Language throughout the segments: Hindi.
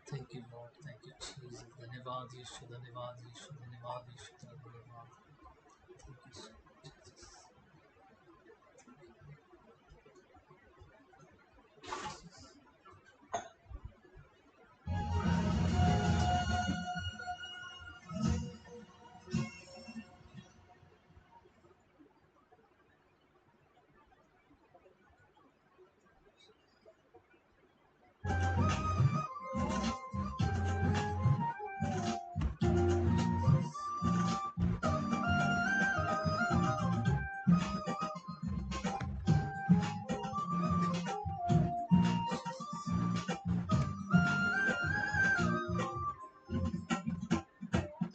Thank you, Lord. Thank you, Jesus. धन्यवाद यीशु, धन्यवाद यीशु, धन्यवाद यीशु, धन्यवाद. Thank you so much, Jesus.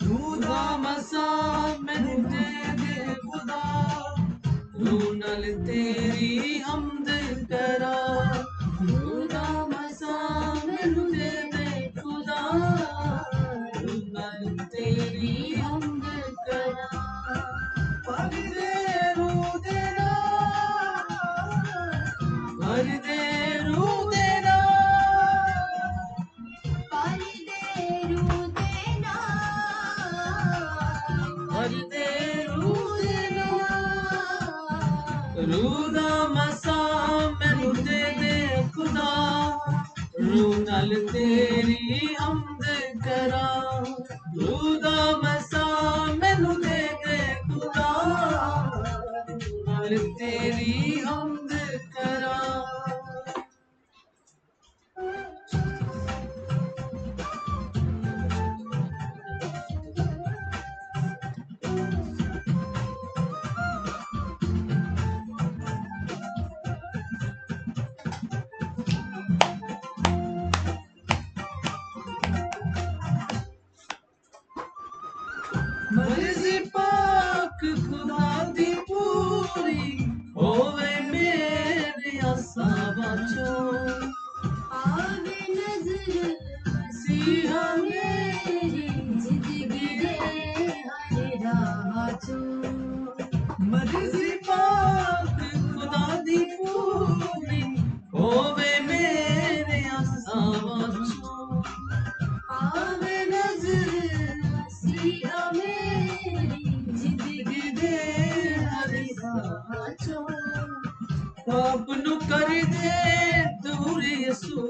खुदा मसा मैनू दे दे खुदा, रूह नाल तेरी हमद करा. खुदा मसा मैनू दे दे खुदा, रूह नाल तेरी हमद करा. भर दे रूह दे नाल, भर दे रूह दे नाल, भर दे रूह दे नाल, भर दे रूह दे नाल. रूह दा मसा मैनू दे दे खुदा, रूह नाल तेरी हमद करा. रूह दा मसा मैनू दे दे खुदा, रूह नाल तेरी हमद करा. मर्जी पाक खुदा दी पूरी होवे मेरे आसावां चों. आवे नजर मसीहा मेरी जिंदगी दे हर राह चों. मर्जी पाक खुदा दी पूरी होवे मेरे आसावां चों. आवे नजर मसीहा मेरी जिंदगी दे हर राह चों. पाप नू कर दे दूर यसू,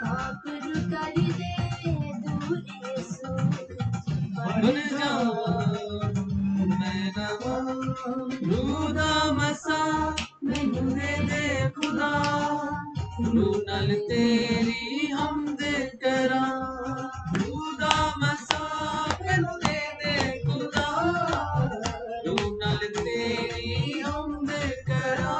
पाप नू कर दे दूर यसू. बन जावा मैं नवा, रूह दा मसा मैनू दे दे खुदा, रूह नाल तेरी हमद करा. रूह दा मसा मैनू दे दे खुदा, रूह नाल तेरी हमद करा.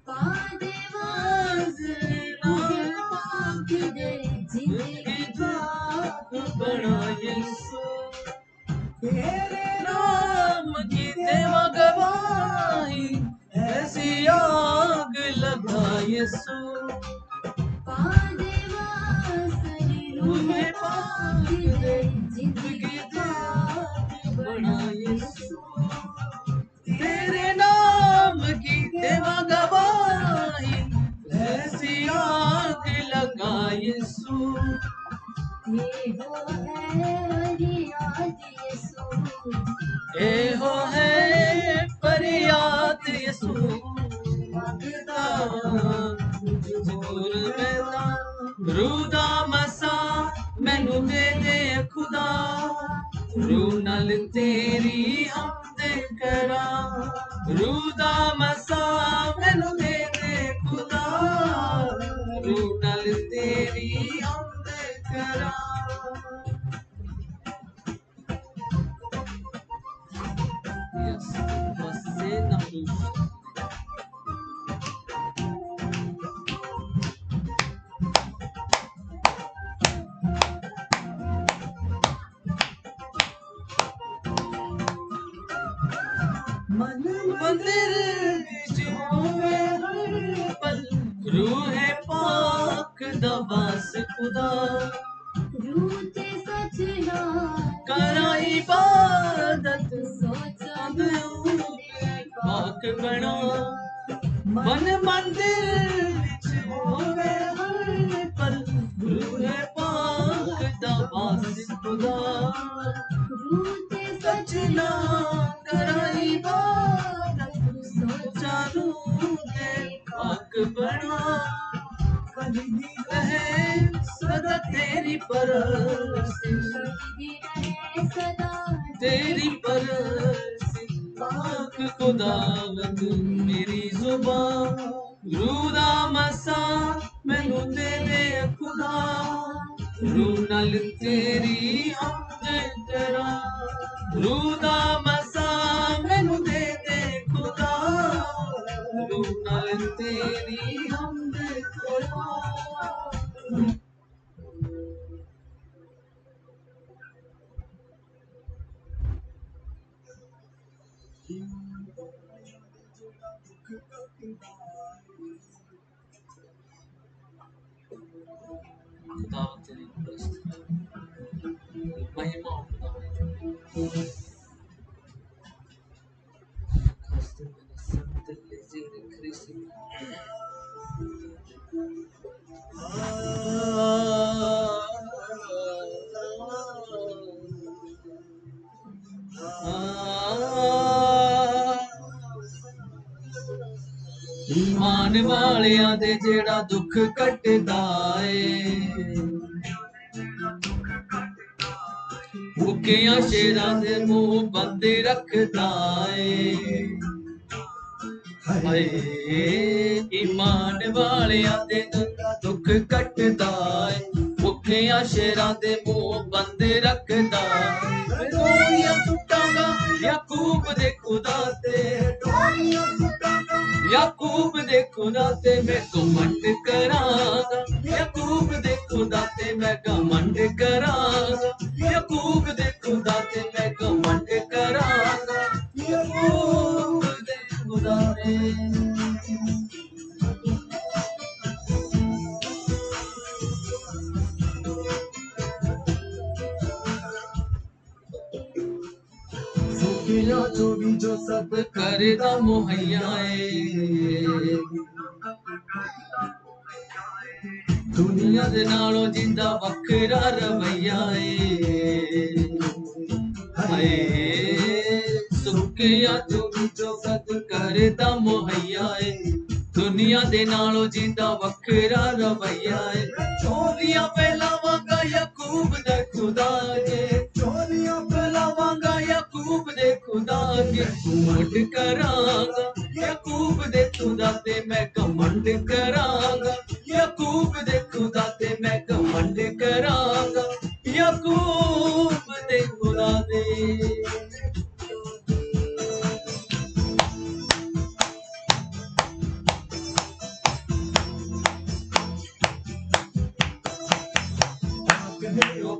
पादे वाज नाल पाक दे जिंदगी पाक बना यीशु. तेरे नाम की देवा गवाही, ऐसी आग लगा यीशु. पादे वाज रूह पाक दे जिंदगी पाक बना यीशु. तेरे नाम की देवा गवाही, ऐसी आग लगा यीशु. ये हो है फरियाद यीशु, ये हो है फरियाद यीशु. मांगता दूर रहता, रूह दा मसा मैनू दे दे खुदा, रूह नाल तेरी हमद करा. रूह दा मसा मैनू दे दे खुदा, रूह नाल तेरी हमद करा. Yes, você na luz. मन मंदिर विच होवे हर पल रूह पाक दा वास खुदा रूह ते सच नाल करा इबादत सोचा पाक बना मन मंदिर विच होवे हर पल रूह पाक दा वास खुदा रूह ते सच नाल करा इबादत सोचा रूह ते पाक बना कदी रहे सदा तेरी परस्ती सदा तेरी परस्ती पाक खुदावंद मेरी जुबान रूदा मसा मैनू देवे खुदा रूह नाल तेरी हमद करा रूदा मसा मैनू दे दे खुदा रूह नाल तेरी हमद करा खुदावंद तेरी महिमा ईमान वालियां दे जेड़ा दुख कटदा ए भुखियां शेरां दे मुंह बंद रखदा ए हाय ईमान वालियां दे दुख कटदा ए भुखियां शेरां दे मुंह बंद रखदा डोरियां सुटांगा याकूब दे खुदा ते डोरियां सुटांगा याकूब दे खुदा ते मैं घमंड करांगा याकूब दे खुदा ते मैं घमंड करांगा याकूब दे खुदा ते मैं घमंड करांगा याकूब दे खुदा ते जो भी जो सब करदा मुहैया है दुनिया दे नालों जिंदा वखरा रवैया है हाय सुखिया जो भी जो सब करदा मुहैया है दुनिया दे नालों जिंदा वखरा रवैया है चोलियां फैलावांगा याकूब दे खुदा के चोलियां फैलावांगा याकूब दे खुदा के घमंड करांगा याकूब दे खुदा ते मैं घमंड करांगा याकूब दे खुदा ते मैं घमंड करांगा याकूब दे खुदा दे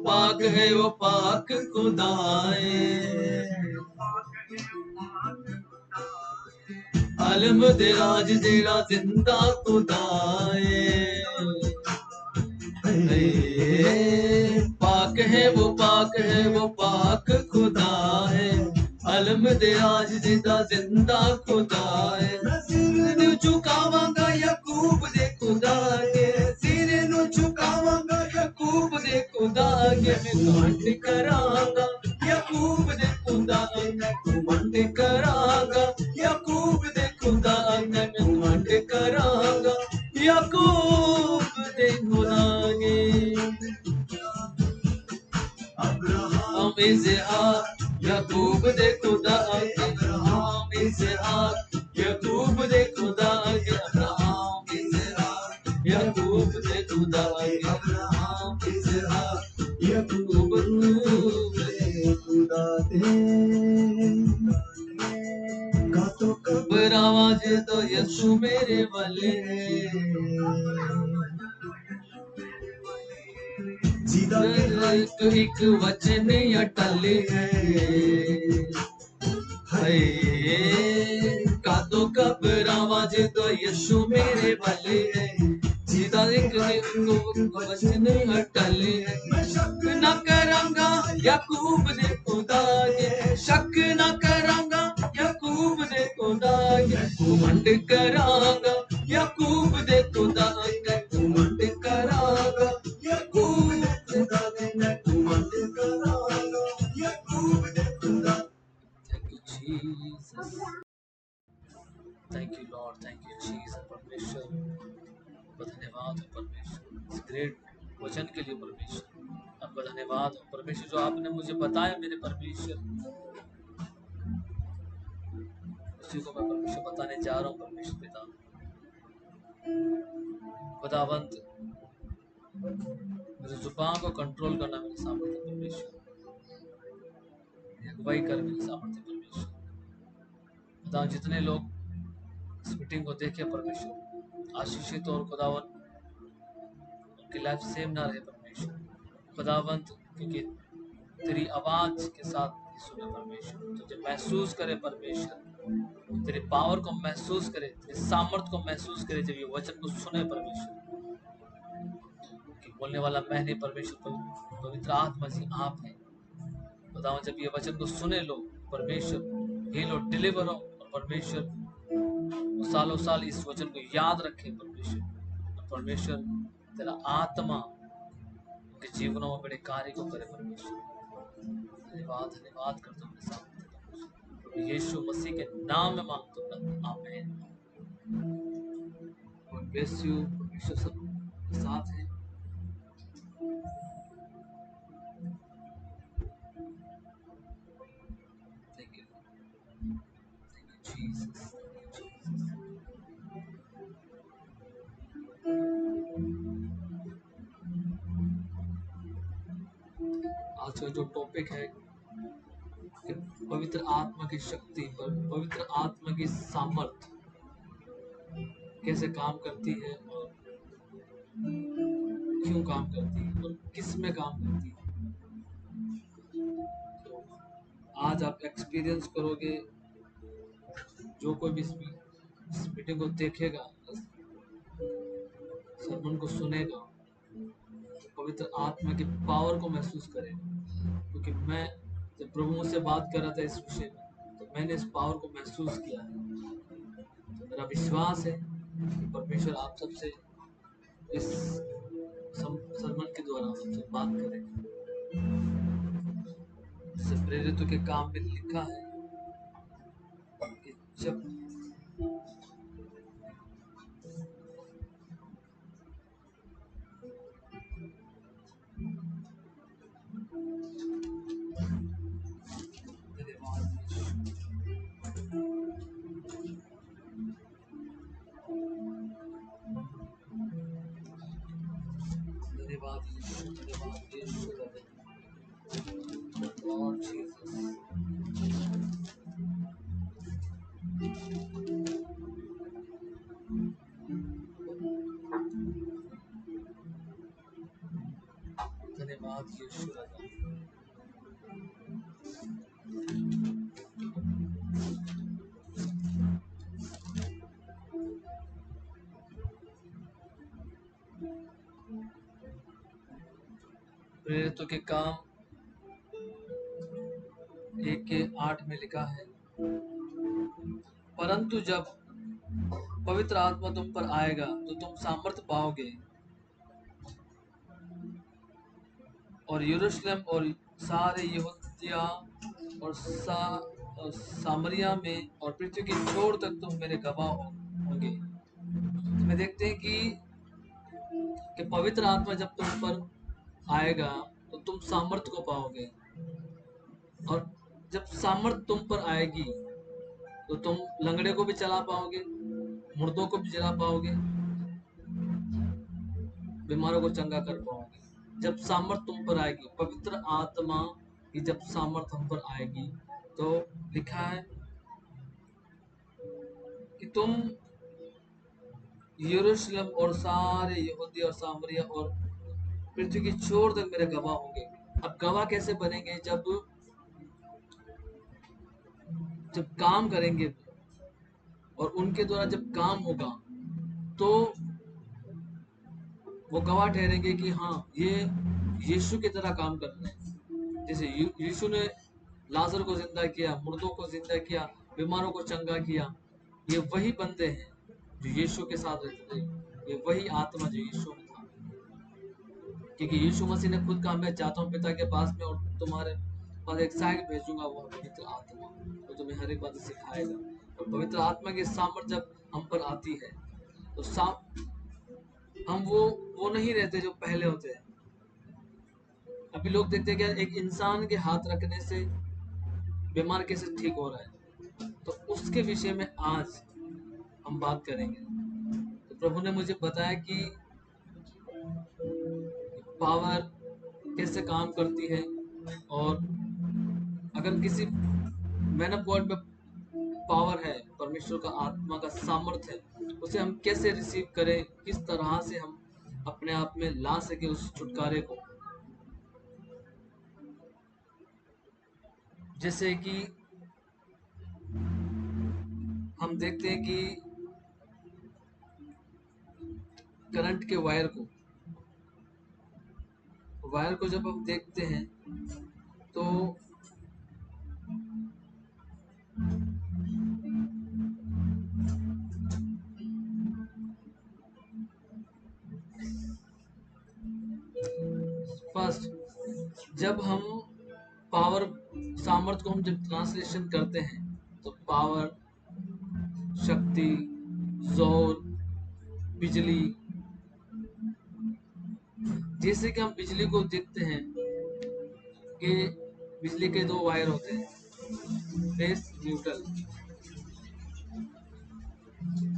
पाक है वो पाक खुदाए अलम दे राज जेड़ा जिंदा खुदाए पाक है वो पाक है वो पाक खुदा है अलम दे राज जिंदा जिंदा खुदा है सिर नू झुकावांगा याकूब दे खुदा के सिर नू झुकावांगा याकूब दे खुदा के मैं घमंड करांगा याकूब दे खुदा मैं घमंड करांगा याकूब दे खुदा मैं घमंड करांगा याकूब दे खुदा के अब्राहम इज़हाक याकूब दे खुदा अब्राहम इज़हाक याकूब दे खुदा अब्राहम इज़हाक याकूब दे खुदा अब्राहम इज़हाक याकूब दे खुदा गातो घबरावा जे तो यीशु मेरे वाले एक वचन अटल है हाय कादो घबरावा जो यीशु मेरे भले है जीता वचन अटल है मैं शक न करांगा याकूब ने खुदा के शक न करांगा याकूब ने खुदा के घमंड करांगा याकूब ने खुदा के घमंड करांगा याकूब ने खुदा के घमंड करांगा याकूब ने खुदा। Thank you Jesus, thank you Lord, thank you Jesus. परमेश्वर धन्यवाद हो परमेश्वर इस ग्रेट वचन के लिए परमेश्वर आपका धन्यवाद हो परमेश्वर जो आपने मुझे बताया मेरे परमेश्वर उसी को मैं परमेश्वर बताने जा रहा हूँ परमेश्वर पिता खुदावंत मेरे जुबान को कंट्रोल करना मेरे सामर्थ्य परमेश्वर अगुवाई कर मेरे सामर्थ्य परमेश्वर खुदा जितने लोग इस मीटिंग को देखे परमेश्वर आशीषित और खुदावंत उनकी लाइफ सेम ना रहे परमेश्वर खुदावंत क्योंकि तेरी आवाज के साथ सुने परमेश्वर तुझे महसूस करे परमेश्वर तेरे पावर को महसूस करे तेरे सामर्थ को महसूस करे जब ये वचन को सुने परमेश्वर कि बोलने वाला मैं नहीं परमेश्वर पवित्र आत्मा जी आप हैं खुदावंत जब ये वचन को सुने लोग परमेश्वर हील और डिलीवर हो और परमेश्वर सालों साल इस वचन को याद रखे परमेश्वर और परमेश्वर तेरा आत्मा उनके जीवनों में बड़े कार्य को करे परमेश्वर धन्यवाद धन्यवाद करता हूँ मेरे साथ यीशु मसीह के नाम में मांगता हूँ आमीन। God bless you परमेश्वर सब साथ है। Thank you, thank you Jesus, thank you Jesus। आज का जो टॉपिक है कि पवित्र आत्मा की शक्ति पर पवित्र आत्मा की सामर्थ कैसे काम करती है और क्यों काम करती है और किस में काम करती है। तो आज आप एक्सपीरियंस करोगे जो कोई भी इस मीटिंग को देखेगा सरमन को सुनेगा पवित्र आत्मा की पावर को महसूस करेगा क्योंकि मैं जब प्रभु मुझसे बात कर रहा था इस विषय में तो मैंने इस पावर को महसूस किया है। तो मेरा विश्वास है कि परमेश्वर आप सबसे इस सरमन के द्वारा सबसे बात करेगा। इससे प्रेरितों के काम में लिखा है कि जब Lord Jesus, धन्यवाद यीशु राजा। प्रेरितों के काम 1:8 में लिखा है परंतु जब पवित्र आत्मा तुम पर आएगा तो तुम सामर्थ पाओगे और यरूशलेम और सारे यहूदिया और सामरिया में और पृथ्वी की छोर तक तुम मेरे गवाह होंगे। इसमें देखते हैं कि पवित्र आत्मा जब तुम पर आएगा तो तुम सामर्थ को पाओगे और जब सामर्थ तुम पर आएगी तो तुम लंगड़े को भी चला पाओगे मुर्दों को भी जला पाओगे बीमारों को चंगा कर पाओगे। जब सामर्थ तुम पर आएगी पवित्र आत्मा की जब सामर्थ हम पर आएगी तो लिखा है कि तुम यरूशलेम और सारे यहूदी और सामरिया और पृथ्वी की छोर तक मेरे गवाह होंगे। अब गवाह कैसे बनेंगे? जब काम करेंगे और उनके द्वारा जब काम होगा तो वो गवाह ठहरेंगे कि हाँ, ये यीशु की तरह काम कर रहे हैं। जैसे यीशु ने लाजर को जिंदा किया, मुर्दों को जिंदा किया, बीमारों को चंगा किया, ये वही बंदे हैं जो यीशु के साथ रहते थे, ये वही आत्मा जो यीशु में था। क्योंकि यीशु मसीह ने खुद कहा, मैं जाता हूँ पिता के पास में और तुम्हारे पास एक सहायक भेजूंगा, वो पवित्र आत्मा, वो तुम्हें हर एक बात सिखाएगा। और पवित्र आत्मा की सामर्थ जब हम पर आती है तो हम वो नहीं रहते जो पहले होते हैं। अभी लोग देखते हैं कि एक इंसान के हाथ रखने से बीमार कैसे ठीक हो रहा है, तो उसके विषय में आज हम बात करेंगे। तो प्रभु ने मुझे बताया कि पावर कैसे काम करती है, और अगर किसी मैन ऑफ गॉड में पावर है, परमेश्वर का आत्मा का सामर्थ्य है, उसे हम कैसे रिसीव करें, किस तरह से हम अपने आप में ला सके उस छुटकारे को। जैसे कि हम देखते हैं कि करंट के वायर को जब हम देखते हैं तो फर्स्ट जब हम पावर सामर्थ्य को हम जब ट्रांसलेशन करते हैं तो पावर, शक्ति, जोर, बिजली, जैसे कि हम बिजली को देखते हैं कि बिजली के दो वायर होते हैं, बेस, न्यूट्रल।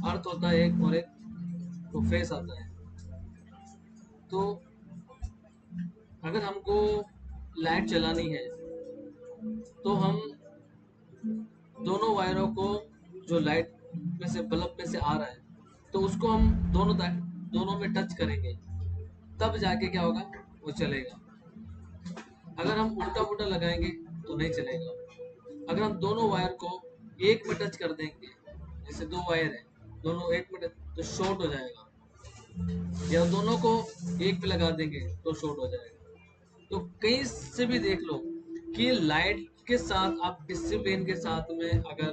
अर्थ होता है एक और एक तो फेस आता है। तो अगर हमको लाइट चलानी है तो हम दोनों वायरों को, जो लाइट में से बल्ब में से आ रहा है, तो उसको हम दोनों में टच करेंगे, तब जाके क्या होगा, वो चलेगा। अगर हम उल्टा पुल्टा लगाएंगे तो नहीं चलेगा। अगर हम दोनों वायर को एक में टच कर देंगे, जैसे दो वायर है, दोनों एक में टच, तो शॉर्ट हो जाएगा। या दोनों को एक पे लगा देंगे तो शॉर्ट हो जाएगा। तो कहीं से भी देख लो कि लाइट के साथ आप डिसिप्लिन के साथ में, अगर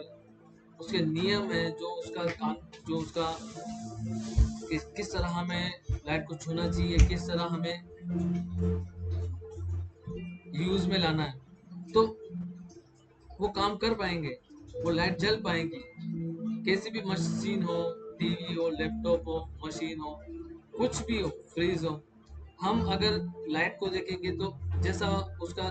उसके नियम है, जो उसका काम, जो उसका किस तरह हमें लाइट को छूना चाहिए, किस तरह हमें यूज में लाना है, तो वो काम कर पाएंगे, वो लाइट जल पाएंगी। कैसी भी मशीन हो, टीवी हो, लैपटॉप हो, मशीन हो, कुछ भी हो, फ्रीज हो, हम अगर लाइट को देखेंगे तो जैसा उसका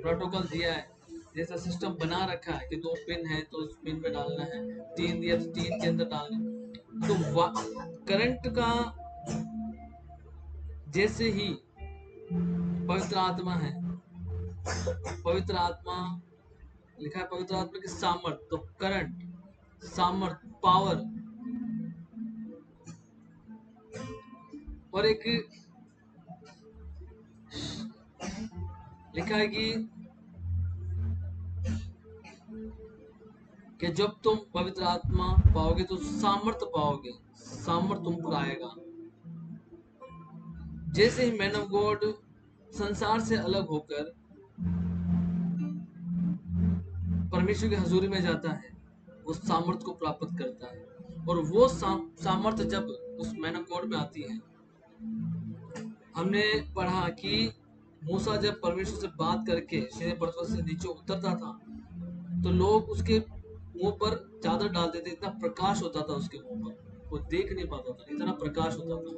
प्रोटोकॉल दिया है, जैसा सिस्टम बना रखा है कि दो पिन है तो उस पिन पे डालना है, तीन दिया तो तीन के अंदर डालना है, तो करंट का जैसे ही पवित्र आत्मा है, पवित्र आत्मा लिखा है, पवित्र आत्मा की सामर्थ, तो करंट, सामर्थ, पावर, और एक लिखा है कि जब तुम पवित्र आत्मा पाओगे तो सामर्थ पाओगे, सामर्थ तुम पर आएगा। जैसे ही मैन ऑफ गॉड संसार से अलग होकर परमेश्वर की हजूरी में जाता है, वो सामर्थ को प्राप्त करता है। और वो सामर्थ जब उस मैन ऑफ गॉड में आती है, हमने पढ़ा कि मूसा जब परमेश्वर से बात करके सीधे पर्वत से नीचे उतरता था तो लोग उसके मुंह पर चादर डालते थे, इतना प्रकाश होता था उसके मुंह पर, वो देख नहीं पाता था, इतना प्रकाश होता था।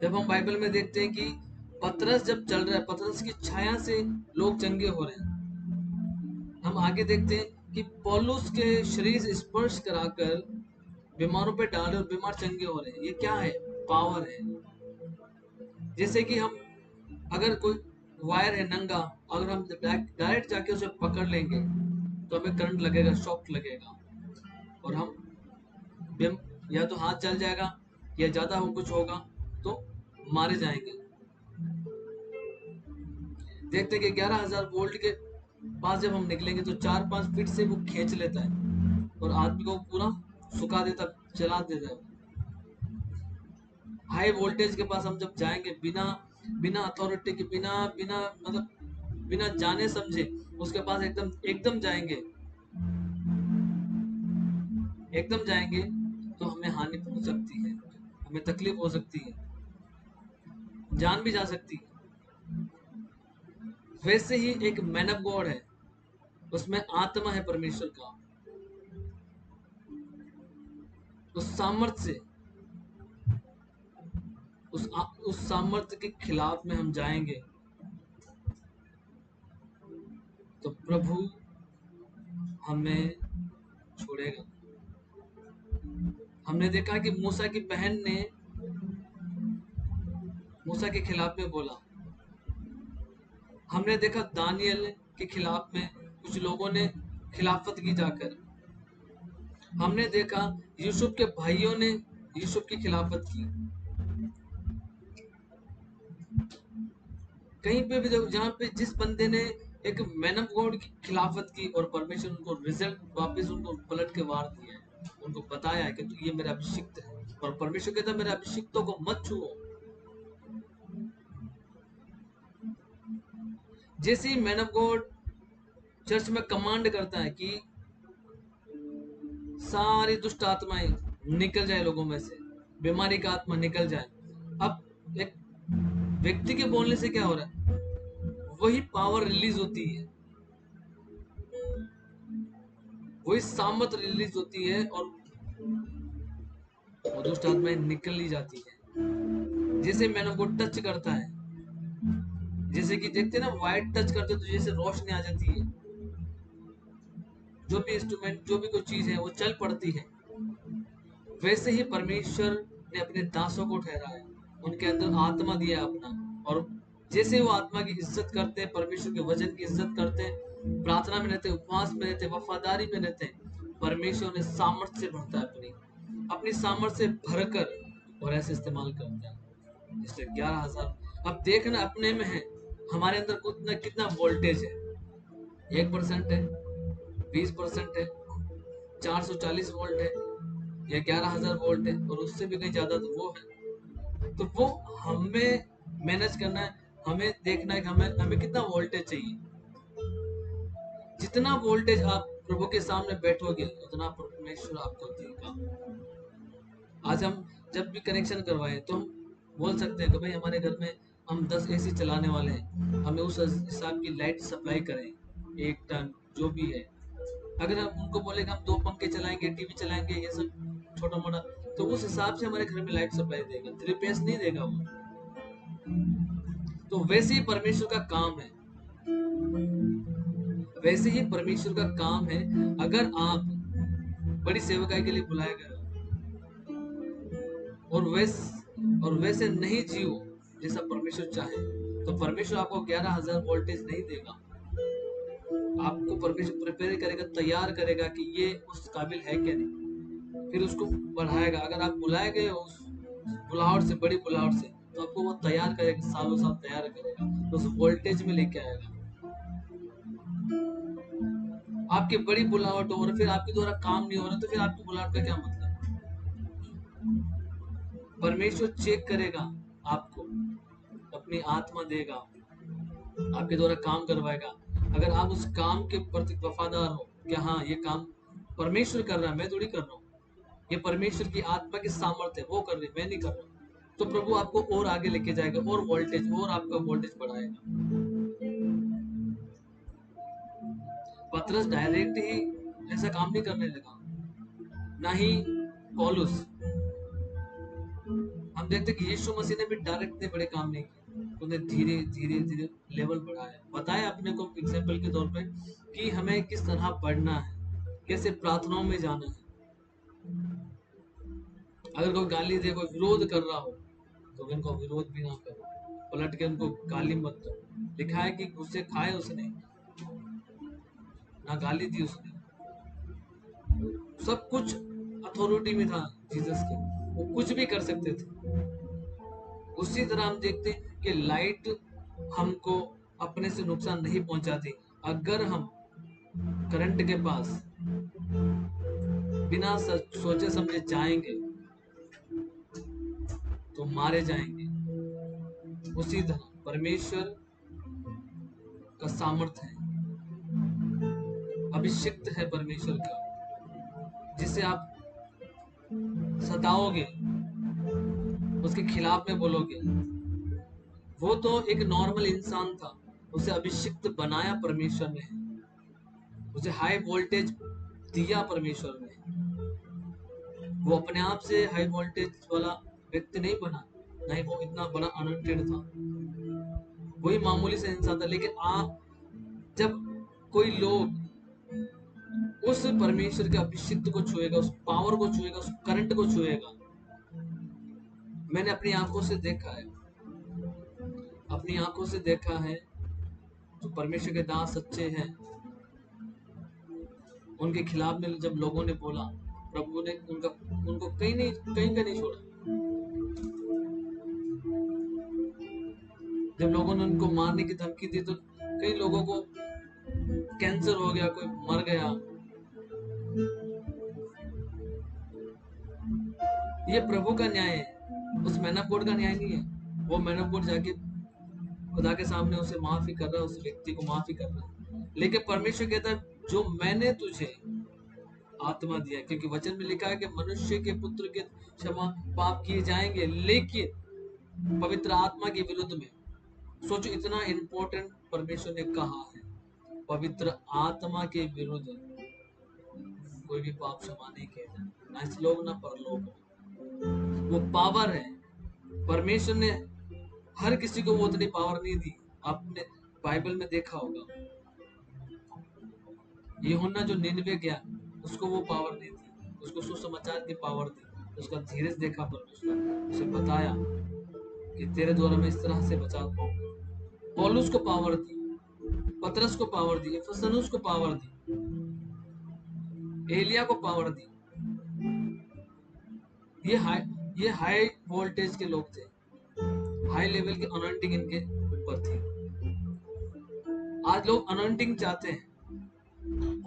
जब हम बाइबल में देखते हैं कि पतरस जब चल रहा है, पतरस की छाया से लोग चंगे हो रहे हैं। हम आगे देखते हैं कि पौलुस के शरीर से स्पर्श कराकर बीमारों पे डाले और बीमार चंगे हो रहे हैं। ये क्या है? पावर है। जैसे कि हम अगर कोई वायर है नंगा, अगर हम डायरेक्ट जाके उसे पकड़ लेंगे तो हमें करंट लगेगा, शॉक लगेगा, और हम या तो हाथ जल जाएगा या ज्यादा हो कुछ होगा तो मारे जाएंगे। देखते हैं कि 11,000 वोल्ट के पास जब हम निकलेंगे तो 4-5 फीट से वो खींच लेता है और आदमी को पूरा सुखा देता, जला देता है। हाई वोल्टेज के पास हम जब जाएंगे, बिना बिना अथॉरिटी के, बिना बिना मतलब बिना जाने समझे उसके पास एकदम एकदम जाएंगे, एकदम जाएंगे तो हमें हानि पहुंच सकती है, हमें तकलीफ हो सकती है, जान भी जा सकती है। वैसे ही एक मैन ऑफ गॉड है, उसमें आत्मा है परमेश्वर का, उस सामर्थ्य से, उस सामर्थ्य के खिलाफ में हम जाएंगे तो प्रभु हमें छोड़ेगा। हमने देखा कि मूसा की बहन ने मूसा के खिलाफ में बोला। हमने देखा दानियल के खिलाफ में कुछ लोगों ने खिलाफत की जाकर। हमने देखा यूसुफ के भाइयों ने यूसुफ की खिलाफत की। कहीं पे भी देखो, जहाँ पे जिस बंदे ने एक मैन ऑफ गॉड की खिलाफत की और परमेश्वर उनको रिजल्ट वापस उनको पलट के वार दिया है, उनको बताया है कि तू ये मेरा अभिषिक्त है, और परमेश्वर कहता है मेरे अभिषिक्तों को मत छुओ। जैसे ही मैन ऑफ गॉड चर्च में कमांड करता है कि सारी दुष्ट आत्माएं निकल जाए लोगों में से, बीमारी का आत्मा निकल जाए, अब एक व्यक्ति के बोलने से क्या हो रहा है, वही पावर रिलीज होती है, वही सामत रिलीज होती है और वो दुष्ट आत्माएं निकल ली जाती है। जैसे मैन ऑफ गॉड टच करता है, जैसे कि देखते ना वाइट टच करते तो जैसे रोशनी आ जाती है, जो भी इंस्ट्रूमेंट, जो भी कोई चीज है वो चल पड़ती है। वैसे ही परमेश्वर ने अपने दासों को ठहराया, उनके अंदर आत्मा दिया अपना, और जैसे वो आत्मा की इज्जत करते हैं, परमेश्वर के वचन की इज्जत करते हैं, प्रार्थना में रहते, उपवास में रहते, वफादारी में रहते, परमेश्वर ने सामर्थ्य से भरता है, अपनी अपनी सामर्थ्य से भरकर और ऐसे इस्तेमाल करता है। इसलिए 11,000 अब देखना अपने में है, हमारे अंदर कितना कितना वोल्टेज है, 1% है, 20% है, 440 वोल्ट है, या 11,000 वोल्ट है, और उससे भी कहीं ज्यादा तो वो है। तो वो हमें मैनेज करना है, हमें देखना है कि हमें हमें कितना वोल्टेज चाहिए। जितना वोल्टेज आप प्रभु के सामने बैठोगे उतना परमेश्वर आपको देगा। आज हम जब भी कनेक्शन करवाए तो हम बोल सकते हैं कि भाई हमारे घर में हम 10 एसी चलाने वाले हैं, हमें उस हिसाब की लाइट सप्लाई करें, 1 टन जो भी है। अगर हम उनको बोले कि हम 2 पंखे चलाएंगे, टीवी चलाएंगे, ये सब छोटा मोटा, तो उस हिसाब से हमारे घर में लाइट सप्लाई देगा, 3 फेज नहीं देगा वो। तो वैसे ही परमेश्वर का काम है, वैसे ही परमेश्वर का काम है। अगर आप बड़ी सेवकाई के लिए बुलाए गए और वैसे नहीं जियो जैसा परमेश्वर चाहे, तो परमेश्वर आपको 11,000 वोल्टेज नहीं देगा। आपको परमेश्वर प्रिपेयर करेगा, तैयार करेगा कि ये उस काबिल है क्या नहीं, फिर उसको बढ़ाएगा। अगर आप बुलाए गए उस बुलाहट से, बड़ी बुलाहट से, तो आपको वो तैयार करेगा, सालों साल तैयार करेगा, तो उस वोल्टेज में लेके आएगा। आपकी बड़ी बुलाहट हो और फिर आपके द्वारा काम नहीं हो रहा, तो फिर आपकी बुलाहट का क्या मतलब? परमेश्वर चेक करेगा आपको, अपनी आत्मा देगा, आपके द्वारा काम करवाएगा। अगर आप उस काम के प्रति वफादार हो कि हाँ ये काम परमेश्वर कर रहा है, मैं थोड़ी कर रहा हूँ, ये परमेश्वर की आत्मा की सामर्थ्य है, वो कर रही है, मैं नहीं कर रहा हूँ, तो प्रभु आपको और आगे लेके जाएगा, और वोल्टेज, और आपका वोल्टेज बढ़ाएगा। पतरस डायरेक्ट ही ऐसा काम नहीं करने लगा, ना ही पौलुस। हम देखते कि यीशु मसीह ने भी डायरेक्ट इतने बड़े काम नहीं किए, उन्हें धीरे धीरे धीरे लेवल बढ़ाया, बताया अपने को एग्जाम्पल के तौर पे कि हमें किस तरह पढ़ना है, कैसे प्रार्थनाओं में जाना है। अगर कोई गाली दे, कोई विरोध कर रहा हो, तो उनको विरोध भी ना करो, पलट के उनको गाली मत दो। लिखा है कि गुस्से खाए उसने, ना गाली दी उसने, सब कुछ अथॉरिटी में था जीसस के, वो कुछ भी कर सकते थे। उसी तरह हम देखते हैं कि लाइट हमको अपने से नुकसान नहीं पहुंचाती, अगर हम करंट के पास बिना सोचे समझे जाएंगे तो मारे जाएंगे। उसी तरह परमेश्वर का सामर्थ्य है, अभिषिक्त है परमेश्वर का, जिसे आप सताओगे, उसके खिलाफ में बोलोगे। वो तो एक नॉर्मल इंसान था, उसे अभिषिक्त बनाया परमेश्वर ने, उसे हाई वोल्टेज दिया परमेश्वर ने। वो अपने आप से हाई वोल्टेज वाला व्यक्ति नहीं बना, नहीं वो इतना बड़ा अनॉइंटेड था, वही मामूली से इंसान था। लेकिन आप जब कोई लोग उस परमेश्वर के अभिषिक्त को छुएगा, उस पावर को छुएगा, उस करंट को छुएगा, मैंने अपनी आंखों से देखा है, अपनी आंखों से देखा है, जो परमेश्वर के दास सच्चे हैं, उनके खिलाफ में जब लोगों ने बोला, प्रभु ने उनको कहीं का नहीं छोड़ा। जब लोगों ने उनको मारने की धमकी दी तो कई लोगों को कैंसर हो गया, कोई मर गया। ये प्रभु का न्याय है, उस मैन ऑफ गॉड का न्याय नहीं है। वो मैन ऑफ गॉड जाके खुदा के सामने उसे माफी कर रहा है, उस व्यक्ति को माफी कर रहा है। लेकिन परमेश्वर कहता है, जो मैंने तुझे आत्मा दिया, क्योंकि वचन में लिखा है कि मनुष्य के पुत्र के क्षमा पाप किए जाएंगे, लेकिन पवित्र आत्मा के विरुद्ध में। सोचो, इतना इंपॉर्टेंट परमेश्वर ने कहा है, पवित्र आत्मा के विरुद्ध कोई भी पाप क्षमा नहीं किया जाए, ना इस लोग ना परलोक। वो पावर है। परमेश्वर ने हर किसी को वो उतनी पावर नहीं दी। आपने बाइबल में देखा होगा, यूहन्ना जो निनवे गया, उसको वो पावर नहीं थी, उसको सुसमाचार की पावर थी। उसका धीरज देखा परमेश्वर, उसे बताया कि तेरे द्वारा मैं इस तरह से बचा पाऊंगा। पौलुस को पावर दी, पतरस को पावर दी, इफिसुस को पावर दी, एलिया को पावर दी। ये हाई वोल्टेज के लोग थे, हाई लेवल की अनॉइंटिंग इनके ऊपर थी। आज लोग अनॉइंटिंग चाहते हैं,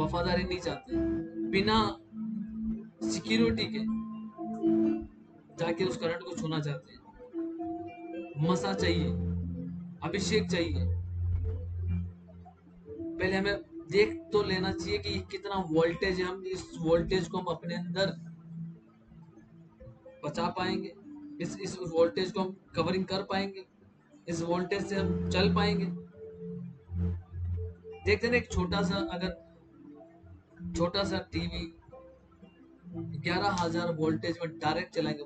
वफादारी नहीं चाहते, बिना सिक्योरिटी के जाके उस करंट को छूना चाहते हैं। मसा चाहिए, अभिषेक चाहिए। पहले हमें देख तो लेना चाहिए कि कितना वोल्टेज है, हम इस वोल्टेज को हम अपने अंदर बचा पाएंगे, इस वोल्टेज को हम कवरिंग कर पाएंगे, इस वोल्टेज से हम चल पाएंगे। देखते ना, एक छोटा सा टीवी 11,000 वोल्टेज में डायरेक्ट चलाएंगे,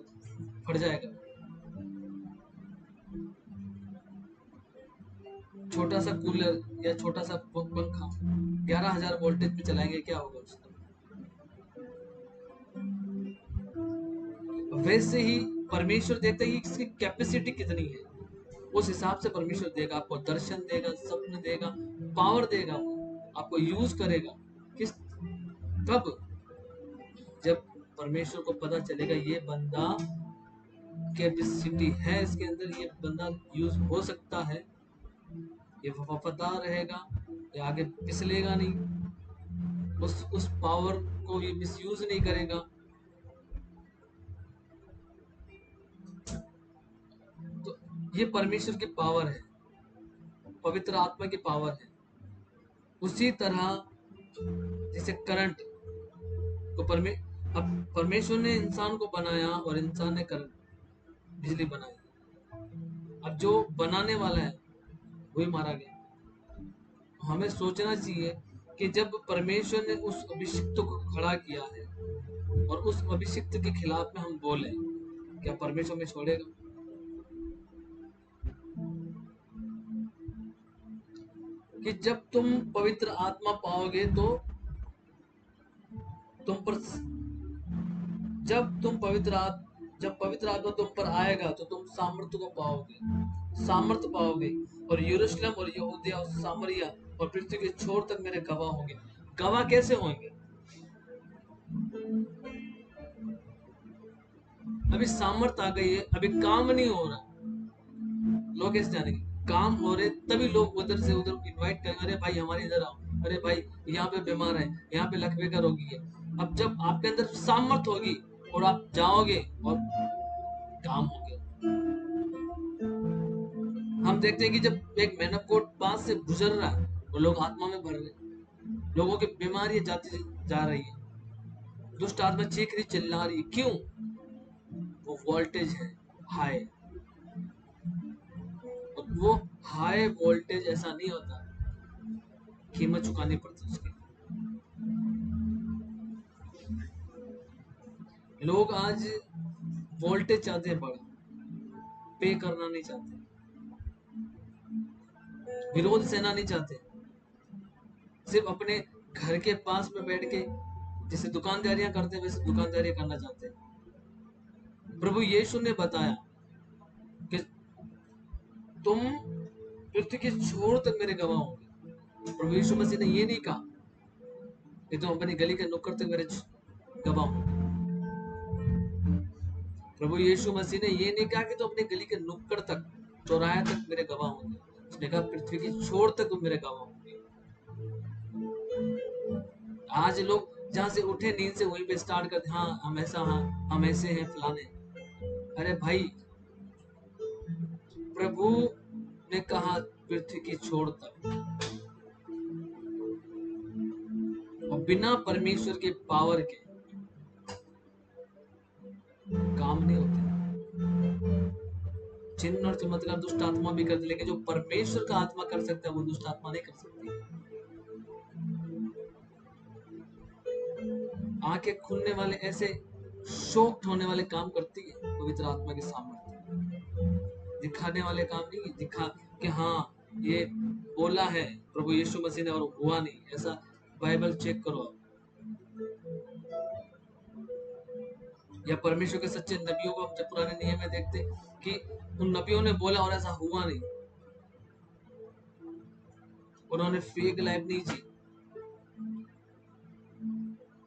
फट जाएगा। छोटा सा कूलर या छोटा सा पंखा 11,000 वोल्टेज में चलाएंगे, क्या होगा उसका? वैसे ही परमेश्वर देखता है कि इसकी कैपेसिटी कितनी है, उस हिसाब से परमेश्वर देगा, आपको दर्शन देगा, सपने देगा, पावर देगा, आपको यूज करेगा। किस कब? जब परमेश्वर को पता चलेगा ये बंदा कैपेसिटी है इसके अंदर, ये बंदा यूज हो सकता है, ये वफादार रहेगा, ये आगे फिसलेगा नहीं, उस पावर को ये मिसयूज नहीं करेगा। तो ये परमेश्वर की पावर है, पवित्र आत्मा की पावर है। उसी तरह जैसे करंट को अब परमेश्वर ने इंसान को बनाया और इंसान ने करंट, बिजली बनाई। अब जो बनाने वाला है वही मारा गया। हमें सोचना चाहिए कि जब परमेश्वर ने उस अभिषिक्त को खड़ा किया है और उस अभिषिक्त के खिलाफ में हम बोले, क्या परमेश्वर में छोड़ेगा? कि जब तुम पवित्र आत्मा पाओगे तो तुम पर, जब पवित्र आत्मा तुम पर आएगा तो तुम सामर्थ्य को पाओगे, सामर्थ्य पाओगे, और यरूशलेम और यहूदिया और सामरिया और पृथ्वी के छोर तक मेरे गवाह होंगे। गवाह कैसे होंगे? अभी सामर्थ्य आ गई है, अभी काम नहीं हो रहा, लोग कैसे जानेंगे? काम हो रहे तभी लोग उधर से उधर इनवाइट करेंगे, अरे भाई हमारे इधर आओ, अरे भाई यहाँ पे बीमार है, यहाँ पे लकवे का रोगी है। अब जब आपके अंदर सामर्थ होगी और आप जाओगे और काम होगा। हम देखते हैं कि जब एक मैन ऑफ गॉड पास से गुजर रहा है और लोग आत्मा में भर रहे, लोगों की बीमारी जाती जा रही है, दुष्ट आत्मा चीख रही चिल्ला रही, क्यों? वो वोल्टेज है हाई। और वो हाई वोल्टेज ऐसा नहीं होता, कीमत चुकानी पड़ती उसकी। लोग आज वोल्टेज चाहते हैं बड़ा, पे करना नहीं चाहते, विरोध सेना नहीं चाहते, सिर्फ अपने घर के पास में बैठ के जैसे दुकानदारियां करते हैं वैसे दुकानदारी करना चाहते हैं। प्रभु यीशु ने बताया कि तुम पृथ्वी के छोर तक मेरे गवाह होंगे। प्रभु यीशु मसीह ने ये नहीं कहा कि तुम अपनी गली के नुक्कड़ तक मेरे गवाह होंगे। प्रभु यीशु मसीह ने ये नहीं कहा कि तुम अपनी गली के नुक्कड़ तक, चौराहे तक मेरे गवाह होंगे। उसने कहा पृथ्वी की छोर तक तुम मेरे गवाह होंगे। आज लोग जहां से उठे नींद से वहीं पे स्टार्ट करते, हाँ हम ऐसा, हाँ हम ऐसे हैं फलाने। अरे भाई, प्रभु ने कहा पृथ्वी की छोर तक, और बिना परमेश्वर के पावर के काम नहीं होते। चिन्ह और चमत्कार दुष्ट आत्मा भी करती, लेकिन जो परमेश्वर का आत्मा कर सकता है वो दुष्ट आत्मा नहीं कर सकती। आंखें खुलने वाले, ऐसे शोक होने वाले काम करती है पवित्र आत्मा के सामर्थ्य। दिखाने वाले काम नहीं, दिखा कि हाँ ये बोला है प्रभु यीशु मसीह ने और हुआ नहीं, ऐसा बाइबल चेक करो आप। या परमेश्वर के सच्चे नबियों को जब पुराने नियम में देखते कि उन नबियों ने बोला और ऐसा हुआ नहीं, उन्होंने फेक लाइफ नहीं जी,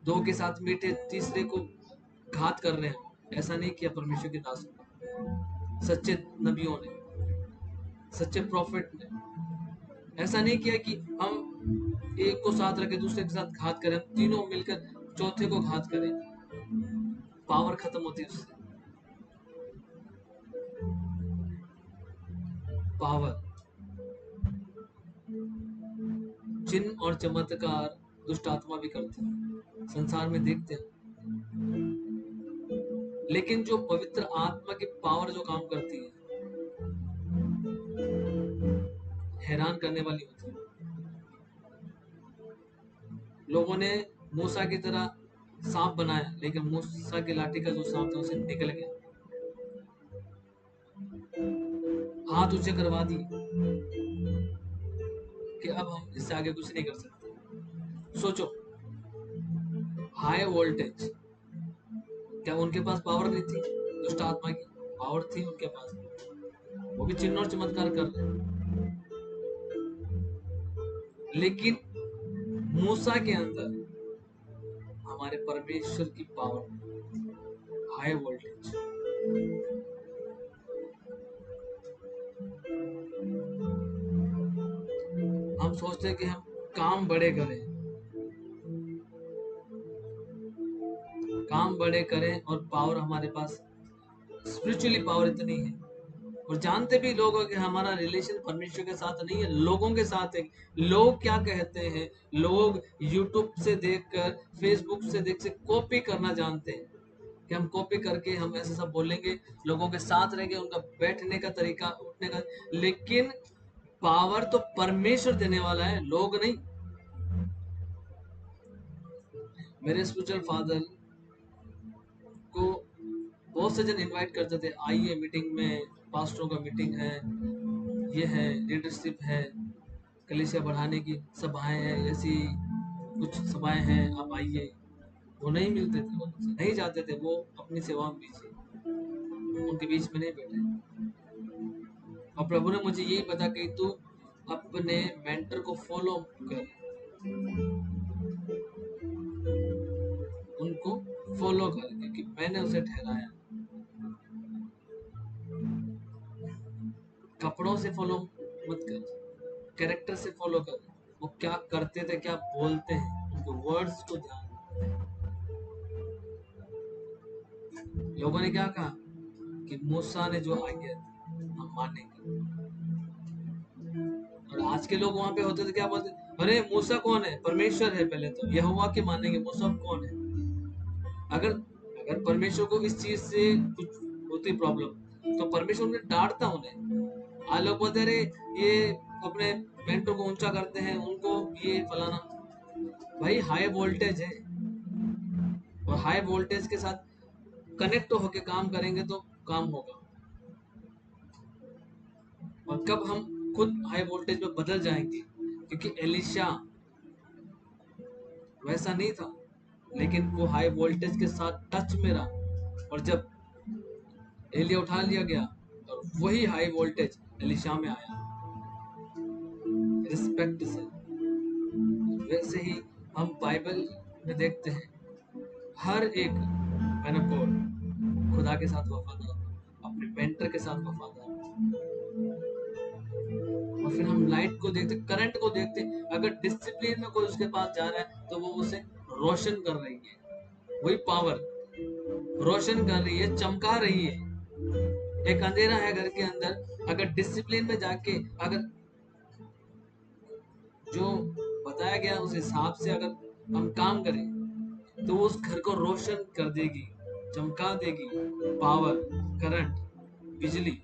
दो के साथ मीठे तीसरे को घात कर रहे हैं, ऐसा नहीं किया परमेश्वर के दास ने, सच्चे नबियों ने, सच्चे प्रॉफिट ने ऐसा नहीं किया कि हम एक को साथ रखे दूसरे के साथ घात करें, तीनों मिलकर चौथे को घात करें। पावर खत्म होती है उससे। पावर, चिन्ह और चमत्कार दुष्ट आत्मा भी करते हैं, संसार में देखते हैं, लेकिन जो पवित्र आत्मा की पावर जो काम करती है हैरान करने वाली होती है। लोगों ने मूसा की तरह सांप बनाया, लेकिन मूसा की लाठी का जो सांप था उसे निकल गया, हाथ ऊंचे करवा दी कि अब हम इससे आगे कुछ नहीं कर सकते। सोचो, हाई वोल्टेज, क्या उनके पास पावर नहीं थी? दुष्ट आत्मा की पावर थी उनके पास, वो भी चिन्ह और चमत्कार कर रहे हैं, लेकिन मूसा के अंदर हमारे परमेश्वर की पावर, हाई वोल्टेज। हम सोचते हैं कि हम काम बड़े करें, काम बड़े करें और पावर हमारे पास, स्पिरिचुअली पावर इतनी है, और जानते भी लोग हो कि हमारा रिलेशन परमेश्वर के साथ नहीं है, लोगों के साथ है। लोग क्या कहते हैं, लोग यूट्यूब से देखकर, फेसबुक से देख से कॉपी करना जानते हैं कि हम कॉपी करके हम ऐसा सब बोलेंगे, लोगों के साथ रहेंगे, उनका बैठने का तरीका, उठने का, लेकिन पावर तो परमेश्वर देने वाला है, लोग नहीं। मेरे स्पिरिचुअल फादर को बहुत से जन इनवाइट करते थे, आइए मीटिंग में, पास्टरों का मीटिंग है, ये है, लीडरशिप है, कलीसिया बढ़ाने की सभाएं हैं, ऐसी कुछ सभाएं हैं, आप आइए। वो नहीं मिलते थे, वो नहीं जाते थे, वो अपनी सेवा में बिजी, उनके बीच में नहीं बैठे। और प्रभु ने मुझे यही बता कि तू अपने मेंटर को फॉलो कर, उनको फॉलो कर, क्योंकि मैंने उसे ठहराया। कपड़ों से फॉलो मत कर, कैरेक्टर से फॉलो कर। वो क्या करते थे, क्या बोलते हैं, उनके वर्ड्स को ध्यान। लोगों ने क्या कहा कि मूसा ने जो आज्ञा दी हम मानेंगे, और आज के लोग वहां पे होते थे क्या बोलते, अरे मूसा कौन है, परमेश्वर है, पहले तो यहोवा के मानेंगे, मूसा कौन है। अगर अगर परमेश्वर को इस चीज से कुछ होती प्रॉब्लम तो परमेश्वर उन्हें डांटता उन्हें। आज लोग बोलते अरे ये अपने मेंटो को ऊंचा करते हैं, उनको ये फलाना। भाई हाई वोल्टेज है, और हाई वोल्टेज के साथ कनेक्ट होके काम करेंगे तो काम होगा। और कब हम खुद हाई वोल्टेज में बदल जाएंगे, क्योंकि एलिशा वैसा नहीं था, लेकिन वो हाई वोल्टेज के साथ टच में रहा, और जब एलिया उठा लिया गया और वही हाई वोल्टेज एलिशा में आया रिस्पेक्ट से। वैसे ही हम बाइबल में देखते हैं हर एक मैन ऑफ गॉड खुदा के साथ वफादार, अपने मेंटर के साथ वफादार। और फिर हम लाइट को देखते, करंट को देखते, अगर डिसिप्लिन में कोई उसके पास जा रहा है तो वो उसे रोशन कर रही है, वही पावर रोशन कर रही है, चमका रही है। एक अंधेरा है घर के अंदर, अगर डिसिप्लिन में जाके अगर जो बताया गया उस हिसाब से अगर हम काम करें तो वो उस घर को रोशन कर देगी, चमका देगी। पावर, करंट, बिजली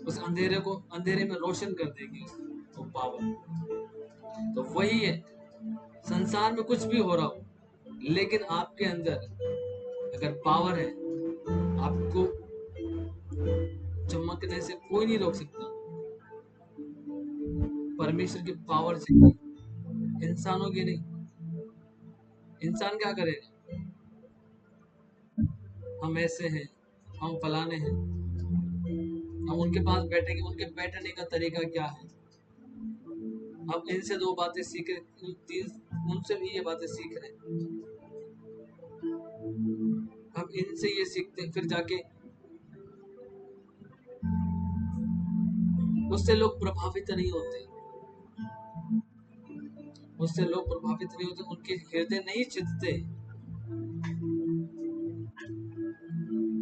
उस अंधेरे को अंधेरे में रोशन कर देगी, वो पावर। तो वही है, संसार में कुछ भी हो रहा हो, लेकिन आपके अंदर अगर पावर है, आपको चमकने से कोई नहीं रोक सकता। परमेश्वर की पावर चाहिए, इंसानों की नहीं। इंसान क्या करेगा, हम ऐसे हैं, हम फलाने हैं, हम उनके पास बैठेंगे, उनके बैठने का तरीका क्या है, हम इनसे दो बातें सीख रहे, उनसे भी ये बातें सीख रहे हैं, हम इनसे ये सीखते हैं, फिर जाके उससे लोग प्रभावित नहीं होते, उससे लोग प्रभावित नहीं होते, उनके हृदय नहीं चितते,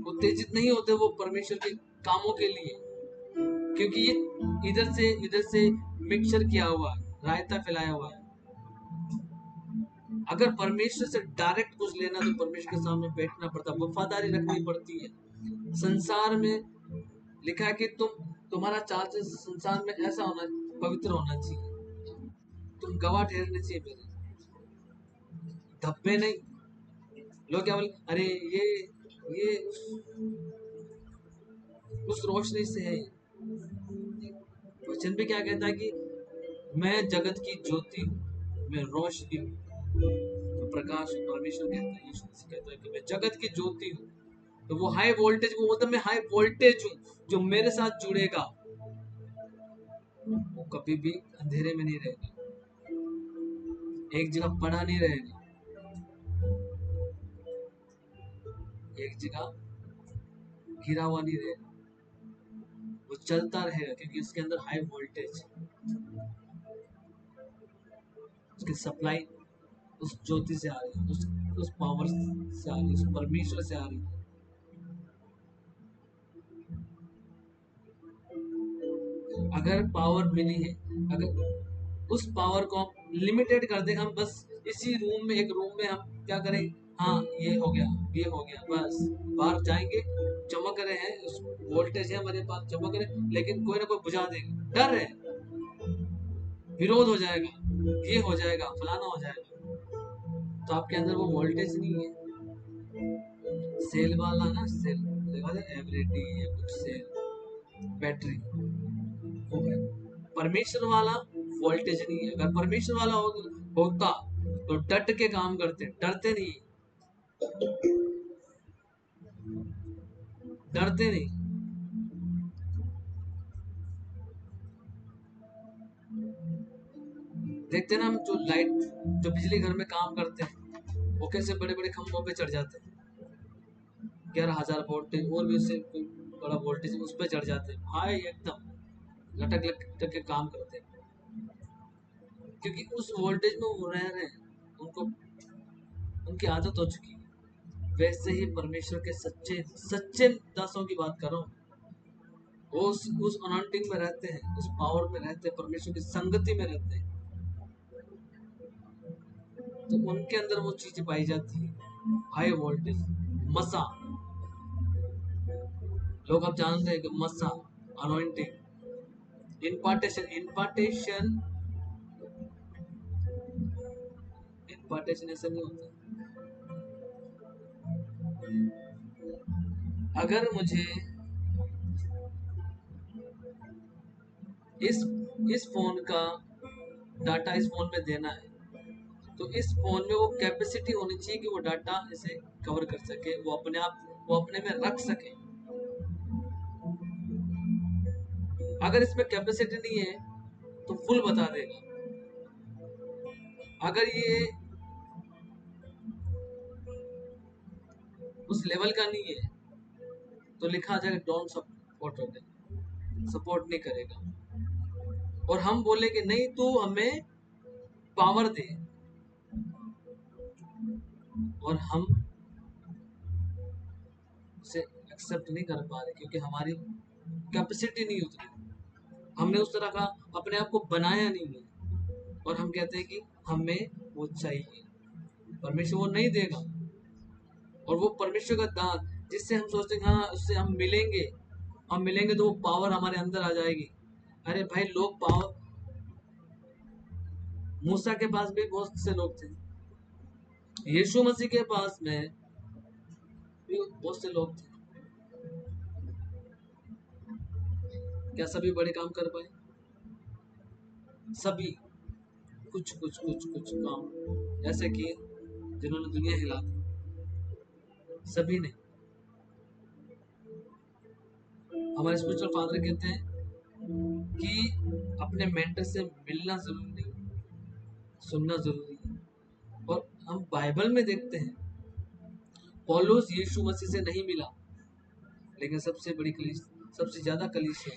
उत्तेजित नहीं होते वो परमेश्वर के कामों के लिए, क्योंकि ये इधर से मिक्सचर किया हुआ, रायता फैलाया हुआ है। अगर परमेश्वर से डायरेक्ट कुछ लेना तो परमेश्वर के सामने बैठना पड़ता, वफादारी रखनी पड़ती है। संसार में लिखा है कि तुम्हारा चार्ज संसार में ऐसा होना, पवित्र होना चाहिए, तुम गवाह ठहरने चाहिए मेरे, धब्बे नहीं। लोग क्या बोले, अरे ये उस रोशनी से है। वचन भी क्या कहता है कि मैं जगत की ज्योति हूँ, मैं रोशनी हूँ, तो प्रकाश परमेश्वर कहता है, यीशु मसीह कहता है कि मैं जगत की ज्योति हूँ। तो वो हाई वोल्टेज, वो मतलब मैं हाई वोल्टेज हूँ, जो मेरे साथ जुड़ेगा वो कभी भी अंधेरे में नहीं रहेगा, एक जगह पड़ा नहीं रहेगा, एक जगह घिरा हुआ नहीं रहेगा, वो चलता रहेगा, क्योंकि उसके अंदर हाई वोल्टेज, उसकी सप्लाई उस ज्योति से आ रही है, उस पावर से आ रही है, उस परमेश्वर से आ रही है। अगर पावर मिली है, अगर उस पावर को हम लिमिटेड कर दें, हम बस इसी रूम में, एक रूम में हम क्या करें, हाँ ये हो गया, ये हो गया, बस बाहर जाएंगे, चमक रहे हैं, उस वोल्टेज है हमारे पास, चमक रहे, लेकिन कोई ना कोई बुझा देगा, डर है, विरोध हो जाएगा, ये हो जाएगा, फलाना हो जाएगा, तो आपके अंदर वो वोल्टेज नहीं है। सेल वाला ना, सेल एवरेडी या कुछ सेल, बैटरी, वो है। परमेश्वर वाला वोल्टेज नहीं है। अगर परमेश्वर वाला होता तो डट के काम करते, डरते नहीं, डरते नहीं। देखते ना हम, जो लाइट, जो बिजली घर में काम करते हैं, वो कैसे बड़े बड़े खंभों पे चढ़ जाते हैं, 11,000 वोल्टेज और भी उससे बड़ा वोल्टेज उस पर चढ़ जाते हैं भाई, एकदम लटक लटक के काम करते हैं, क्योंकि उस वोल्टेज में वो रह रहे हैं, उनको उनकी आदत हो चुकी है। वैसे ही परमेश्वर के सच्चे सच्चे दासों की बात कर रहा हूँ, वो उस अनॉइंटिंग में रहते हैं, उस पावर में रहते हैं, परमेश्वर की संगति में रहते हैं, तो उनके अंदर वो चीज पाई जाती है, हाई वोल्टेज, मसा। लोग अब जानते हैं कि मसा, अनॉइंटिंग, इम्पार्टेशन, इम्पार्टेशन ऐसा नहीं होता। अगर मुझे इस फोन का डाटा इस फोन में देना है, तो इस फोन में वो कैपेसिटी होनी चाहिए कि वो डाटा इसे कवर कर सके, वो अपने में रख सके। अगर इसमें कैपेसिटी नहीं है तो फुल बता देगा। अगर ये उस लेवल का नहीं है तो लिखा आ जाएगा डोंट सपोर्ट नहीं करेगा। और हम बोले कि नहीं, तू हमें पावर दे, और हम उसे एक्सेप्ट नहीं कर पा रहे क्योंकि हमारी कैपेसिटी नहीं उतरी, हमने उस तरह का अपने आप को बनाया नहीं है, और हम कहते हैं कि हमें वो चाहिए। परमेश्वर वो नहीं देगा, और वो परमेश्वर का दान जिससे हम सोचते हैं हाँ उससे हम मिलेंगे तो वो पावर हमारे अंदर आ जाएगी। अरे भाई, लोग पावर, मूसा के पास भी बहुत से लोग थे, यीशु मसीह के पास में भी बहुत से लोग थे, क्या सभी बड़े काम कर पाए? सभी कुछ कुछ कुछ कुछ काम ऐसे किए जिन्होंने दुनिया हिला दी, सभी ने। हमारे स्पिरिचुअल फादर कहते हैं कि अपने मेंटर से मिलना जरूरी नहीं, सुनना जरूरी है। और हम बाइबल में देखते हैं पौलुस यीशु मसीह से नहीं मिला, लेकिन सबसे ज्यादा कलीसिया,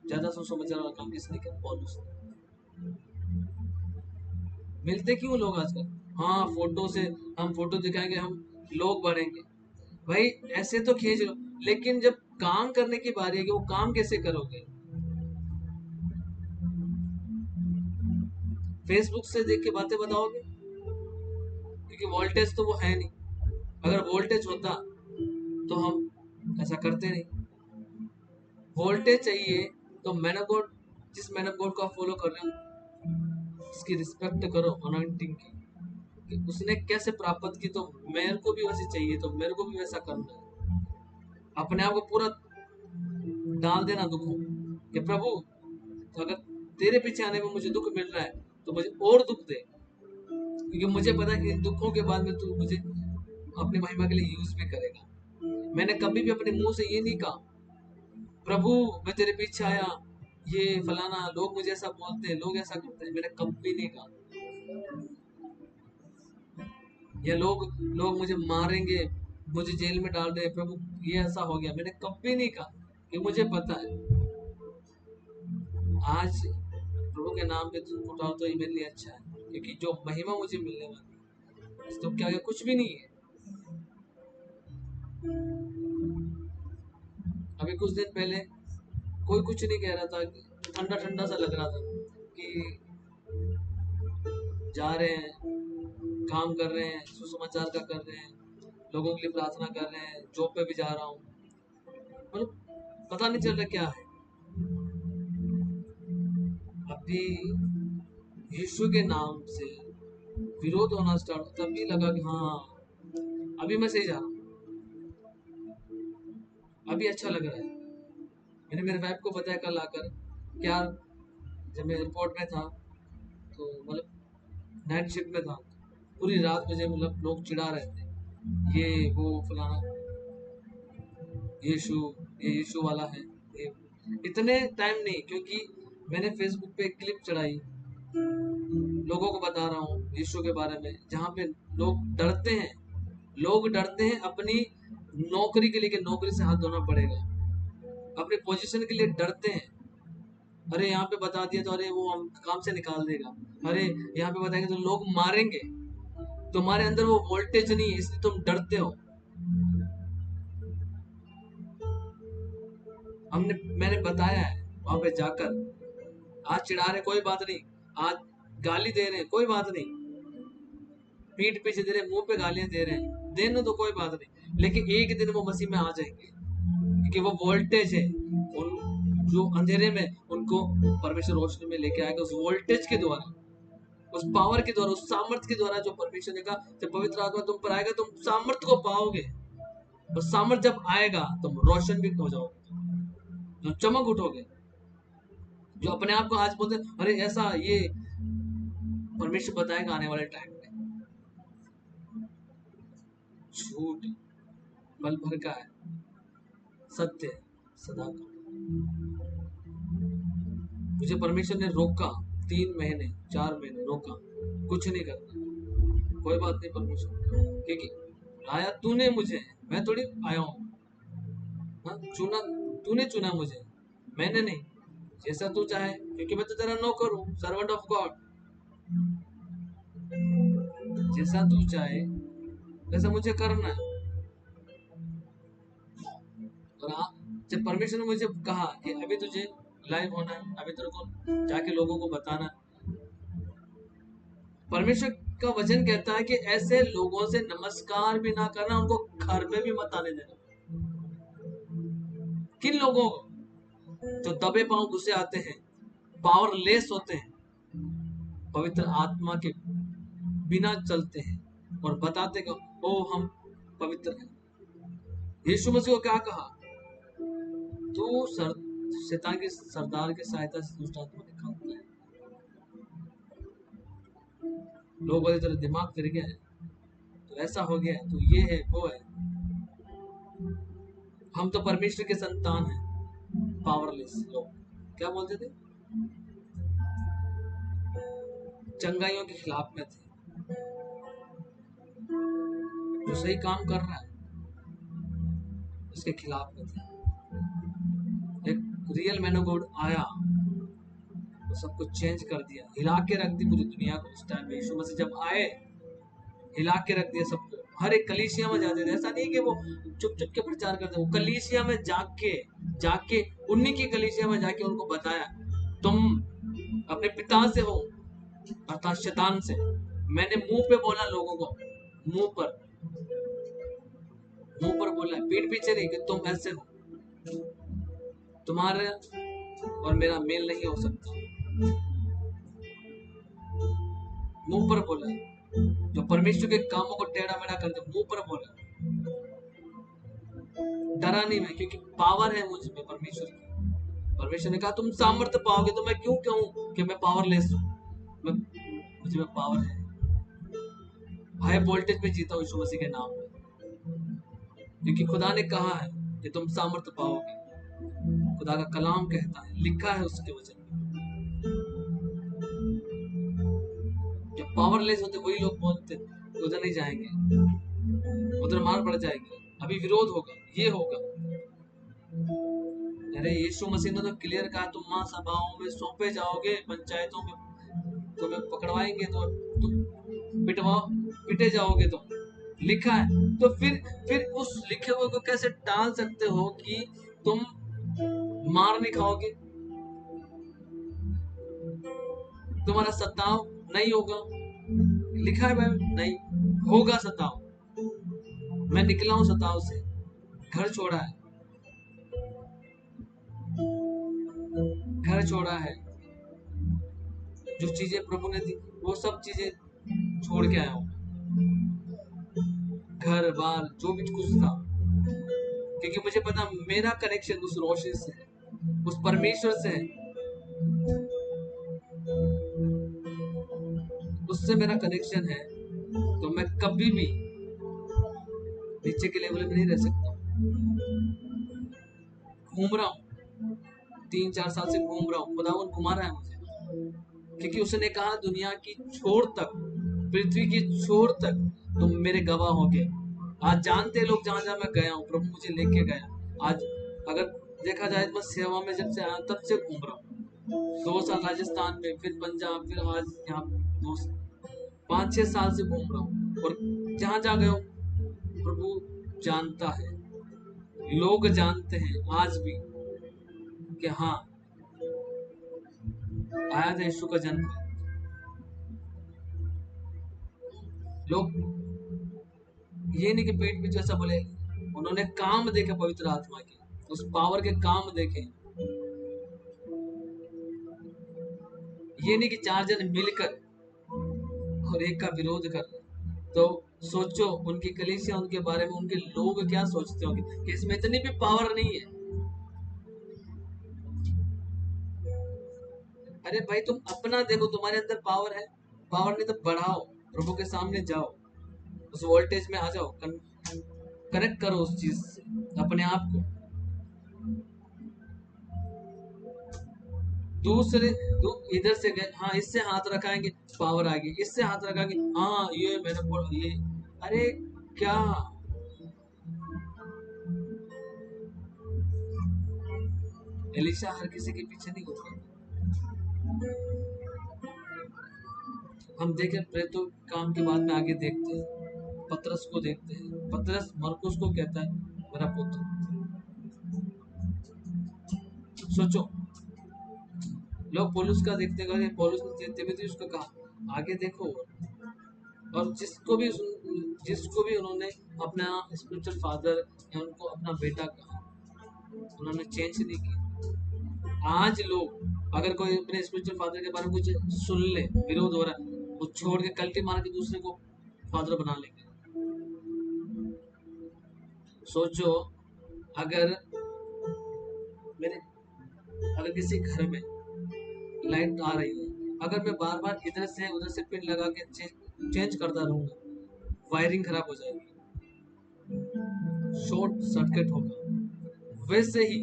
ज्यादा सुसमाचार वाला काम किसने किया? पौलुस। मिलते क्यों लोग आजकल? हाँ, फोटो से, हम फोटो दिखाएंगे, हम लोग बढ़ेंगे। भाई ऐसे तो खींच लो, लेकिन जब काम करने की बारी है कि वो काम कैसे करोगे? फेसबुक से देख के बातें बताओगे? क्योंकि वोल्टेज तो वो है नहीं। अगर वोल्टेज होता तो हम ऐसा करते नहीं। वोल्टेज चाहिए तो मैन ऑफ गॉड, जिस मैन ऑफ गॉड को आप फॉलो कर रहे हो उसकी रिस्पेक्ट करो, अनॉइंटिंग की, कि उसने कैसे प्राप्त की, तो मेरे को भी वैसे चाहिए, तो मेरे को भी वैसा करना है। अपने आप को पूरा डाल देना दुखों कि प्रभु, तो अगर तेरे पीछे आने में मुझे दुख मिल रहा है तो मुझे और दुख दे, क्योंकि मुझे पता है कि इन दुखों के बाद में तू मुझे अपनी महिमा के लिए यूज भी करेगा। मैंने कभी भी अपने मुंह से ये नहीं कहा प्रभु मैं तेरे पीछे आया, ये फलाना, लोग मुझे ऐसा बोलते हैं, लोग ऐसा करते हैं, मैंने कभी नहीं कहा। या लोग मुझे मारेंगे, मुझे जेल में डाल दे प्रभु, ये ऐसा हो गया, मैंने कभी नहीं कहा, कि मुझे पता है आज प्रभु के नाम पे तुम उठाओ तो ये मेरे लिए अच्छा है, क्योंकि जो महिमा मुझे मिलने वाली तो क्या कुछ भी नहीं है। अभी कुछ दिन पहले कोई कुछ नहीं कह रहा था, ठंडा ठंडा सा लग रहा था कि जा रहे हैं, काम कर रहे हैं, सुसमाचार का कर रहे हैं, लोगों के लिए प्रार्थना कर रहे हैं, जॉब पे भी जा रहा हूँ, मतलब पता नहीं चल रहा क्या है। अभी यीशु के नाम से विरोध होना स्टार्ट, तभी लगा कि हाँ अभी मैं सही जा रहा हूँ, अभी अच्छा लग रहा है। मैंने मेरे वाइफ को बताया कल आकर, क्या जब मैं एयरपोर्ट में था तो मतलब नाइट शिफ्ट में था, पूरी रात मुझे मतलब लोग चिढ़ा रहे थे, ये वो फलाना, यीशु, ये यीशु वाला है, ये इतने टाइम नहीं, क्योंकि मैंने फेसबुक पे एक क्लिप चढ़ाई, लोगों को बता रहा हूँ यीशु के बारे में, जहाँ पे लोग डरते हैं अपनी नौकरी के लिए कि नौकरी से हाथ धोना पड़ेगा, अपने पोजीशन के लिए डरते हैं, अरे यहाँ पे बता दिया तो अरे वो हम काम से निकाल देगा, अरे यहाँ पे बताएंगे तो लोग मारेंगे, तुम्हारे अंदर वो वोल्टेज नहीं है इसलिए तुम डरते हो। मैंने बताया है वहां पे जाकर, आज चिढ़ा रहे कोई बात नहीं, आज गाली दे रहे हैं कोई बात नहीं, पीठ पीछे दे रहे हैं, मुंह पे गालियां दे रहे हैं, देने तो कोई बात नहीं, लेकिन एक दिन वो मसीह में आ जाएंगे, क्योंकि वो वोल्टेज है, उन जो अंधेरे में उनको परमेश्वर रोशनी में लेके आएगा, उस वोल्टेज के द्वारा, उस पावर के द्वारा, उस सामर्थ्य के द्वारा जो परमेश्वर ने कहा जब पवित्र आत्मा तुम पर आएगा तुम सामर्थ्य को पाओगे, और सामर्थ्य जब आएगा तुम रोशन भी हो जाओगे, जो चमक उठोगे। जो अपने आप को आज बोलते अरे ऐसा ये परमेश्वर बताएगा आने वाले टाइम में, झूठ पल भर का है, सत्य सदा का। मुझे परमेश्वर ने रोका 3 महीने 4 महीने रोका, कुछ नहीं करना, कोई बात नहीं परमेश्वर, क्योंकि लाया तूने मुझे, मैं थोड़ी आया हूँ, चुना तूने, चुना मुझे, मैंने नहीं, जैसा तू चाहे, क्योंकि मैं तो तेरा नौकर हूँ, सर्वेंट ऑफ गॉड, जैसा तू चाहे वैसा मुझे करना है। और जब परमेश्वर ने मुझे कहा कि अभी तुझे लाइव होना है, अभी तेरे को जाके लोगों को बताना, परमेश्वर का वचन कहता है कि ऐसे लोगों से नमस्कार भी ना करना, उनको घर में भी मत आने देना। किन लोगों को? जो दबे पांव घुसे आते हैं, पावरलेस होते हैं, पवित्र आत्मा के बिना चलते हैं और बताते कि ओ हम पवित्र हैं। यीशु मसीह को क्या कहा? तू शैतान के सरदार की सहायता से दुष्ट आत्मा निकालता है। लोग बोले तेरा दिमाग फिर गया है, तो ऐसा हो गया है, तो ये है वो है। हम तो परमेश्वर के संतान हैं, पावरलेस लोग क्या बोलते थे? चंगाइयों के खिलाफ में थे। जो सही काम कर रहा है उसके खिलाफ में थे। एक रियल मैन ऑफ गॉड आया, वो सब कुछ चेंज कर दिया, हिला के रख दी पूरी दुनिया को। उस टाइम में यीशु मसीह जब आए, हिला के रख दिया सबको। हर एक कलीसिया में जाते थे, ऐसा नहीं कि वो चुप चुप के प्रचार करते, वो कलीसिया में जाके उन्हीं की कलीसिया में जाके उनको बताया, तुम अपने पिता से हो, अर्थात शैतान से। मैंने मुंह पे बोला लोगों को, मुंह पर बोला, पीठ पीछे नहीं कि तुम ऐसे हो, तुम्हारे और मेरा मेल नहीं हो सकता। मुंह पर बोला, जो परमेश्वर के कामों को टेढ़ा मेढ़ा करते मुंह पर बोला। डरा नहीं मैं, क्योंकि पावर है मुझ में परमेश्वर की। परमेश्वर ने कहा तुम सामर्थ्य पाओगे, तो मैं क्यों कहूं कि मैं पावरलेस हूं? मुझे में पावर है। हाई वोल्टेज पे जीता हूं यीशु मसीह के नाम में, क्योंकि खुदा ने कहा है कि तुम सामर्थ्य पाओगे। खुदा का कलाम कहता है, लिखा है उसके वचन में। जब पावरलेस होते वही लोग बोलते उधर नहीं जाएंगे, उधर मार पड़ जाएगी, अभी विरोध होगा, ये होगा। अरे यीशु मसीह ने तो क्लियर कहा, तुम महासभाओं में सौंपे जाओगे, पंचायतों में तुम्हें पकड़वाएंगे, तो तुम पिटे जाओगे, तुम लिखा है। तो फिर उस लिखे हुए को कैसे टाल सकते हो कि तुम मार नहीं खाओगे, तुम्हारा सताव नहीं होगा? लिखा है भाई, नहीं होगा सताव। मैं निकला हूं सताव से, घर छोड़ा है, घर छोड़ा है। जो चीजें प्रभु ने दी वो सब चीजें छोड़ के आया हूं, घर बार जो भी कुछ था, क्योंकि मुझे पता मेरा कनेक्शन उस रोशनी से है, उस परमेश्वर से है, उससे मेरा कनेक्शन है। तो मैं कभी भी नीचे के लेवल में नहीं रह सकता। घूम रहा हूँ 3-4 साल से, घूम रहा हूँ, खुदावन घुमा रहा है मुझे, क्योंकि उसने कहा दुनिया की छोर तक, पृथ्वी की छोर तक तुम मेरे गवाह होगे। आज जानते लोग जहां जहां मैं गया हूँ, प्रभु मुझे लेके गया। आज अगर देखा जाए तो मैं सेवा में जब से आया तब से घूम रहा हूँ। 2 साल राजस्थान में, फिर पंजाब, फिर आज यहाँ 5-6 साल से घूम रहा हूँ। और जहां जहां गया हूँ प्रभु जानता है, लोग जानते हैं आज भी कि हाँ आया था यीशु का जन्म। लोग ये नहीं कि पीठ पीछे ऐसा बोले, उन्होंने काम देखे पवित्र आत्मा के, उस पावर के काम देखे। ये नहीं कि 4 जन मिलकर और एक का विरोध कर रहे। तो सोचो उनकी कलीसिया, उनके बारे में उनके लोग क्या सोचते होंगे कि इसमें इतनी भी पावर नहीं है। अरे भाई तुम अपना देखो, तुम्हारे अंदर पावर है, पावर नहीं तो बढ़ाओ, प्रभु के सामने जाओ, उस वोल्टेज में आ जाओ, कनेक्ट करो उस चीज से अपने आप को। दूसरे इधर से गए, हाँ इससे हाथ रखाएंगे पावर आ गई, इससे हाथ रखाएंगे, हाँ ये मैंने ये। अरे क्या एलिशा हर किसी के पीछे नहीं होता। हम देखें प्रेतो काम के बाद में आगे देखते हैं, पतरस को देखते हैं। पतरस मरकुस को कहता है मेरा पुत्र। सोचो लोग पौलुस का देखते हैं, पौलुस ने तीमुथियुस को कहा आगे देखो। और जिसको भी उन्होंने अपना स्पिरिचुअल फादर या उनको अपना बेटा कहा, उन्होंने चेंज नहीं किया। आज लोग अगर कोई अपने स्पिरिचुअल फादर के बारे में कुछ सुन ले, विरोध हो रहा है, वो छोड़ के कल्टी मार के दूसरे को फादर बना लेंगे। सोचो अगर किसी घर में लाइट आ रही है, अगर मैं बार बार इधर से उधर से पिन लगा के चेंज करता रहूंगा, वायरिंग खराब हो जाएगी, शॉर्ट सर्किट होगा। वैसे ही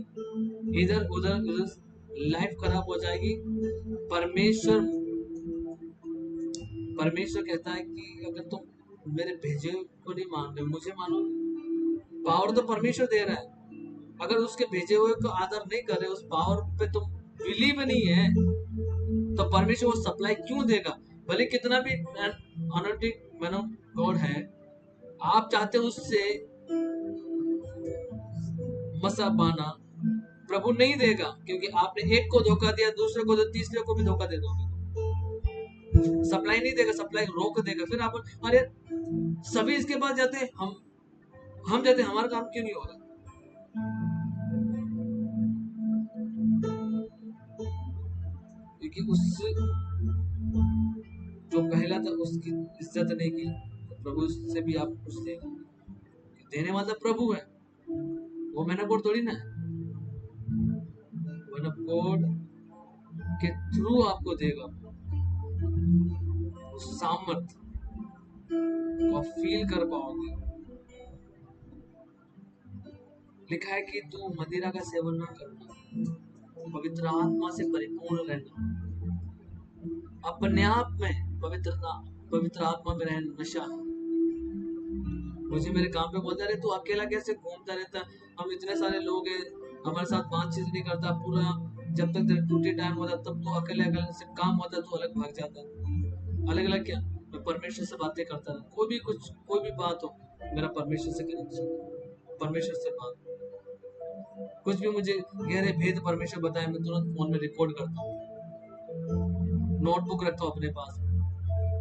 इधर उधर लाइफ खराब हो जाएगी। परमेश्वर कहता है कि अगर तुम मेरे भेजे को नहीं मान रहे, मुझे मानो। पावर तो परमेश्वर दे रहा है, अगर उसके भेजे हुए को आदर नहीं कर रहे, उस पावर पे तुम बिलीव नहीं है, तो परमेश्वर वो सप्लाई क्यों देगा? भले कितना भी अनोइंटेड मैन ऑफ गॉड है, आप चाहते हो उससे मसा पाना, प्रभु नहीं देगा, क्योंकि आपने एक को धोखा दिया, दूसरे को, तीसरे को भी धोखा दे दोगे। सप्लाई नहीं देगा, सप्लाई रोक देगा। फिर आप अरे सभी इसके पास जाते हैं, हम जाते हैं, हमारा काम क्यों नहीं हो रहा? क्योंकि उस जो पहला था उसकी इज्जत नहीं की, तो प्रभु से भी आप पूछते, देने वाला प्रभु है, वो मैन ऑफ गॉड थोड़ी ना है। मैन ऑफ गॉड के थ्रू आपको देगा उस सामर्थ को फील कर पाओगे। लिखा है कि तू मदिरा का सेवन ना करना, पवित्र आत्मा से परिपूर्ण रहना, अपने आप में पवित्र आत्मा में रहना नशा। मुझे मेरे काम पे बोलता रहे तू अकेला कैसे घूमता रहता, हम इतने सारे लोग हैं, हमारे साथ बातचीत नहीं करता, पूरा जब तक तेरा ड्यूटी टाइम होता तब तो अकेले से काम होता तो अलग भाग जाता। अलग अलग क्या, मैं परमेश्वर से बातें करता रहा, कोई भी बात हो, मेरा परमेश्वर से कनेक्शन, परमेश्वर से बात, कुछ भी मुझे गहरे भेद परमेश्वर बताए, मैं तुरंत फोन में रिकॉर्ड करता हूँ, नोटबुक रखता हूँ अपने पास।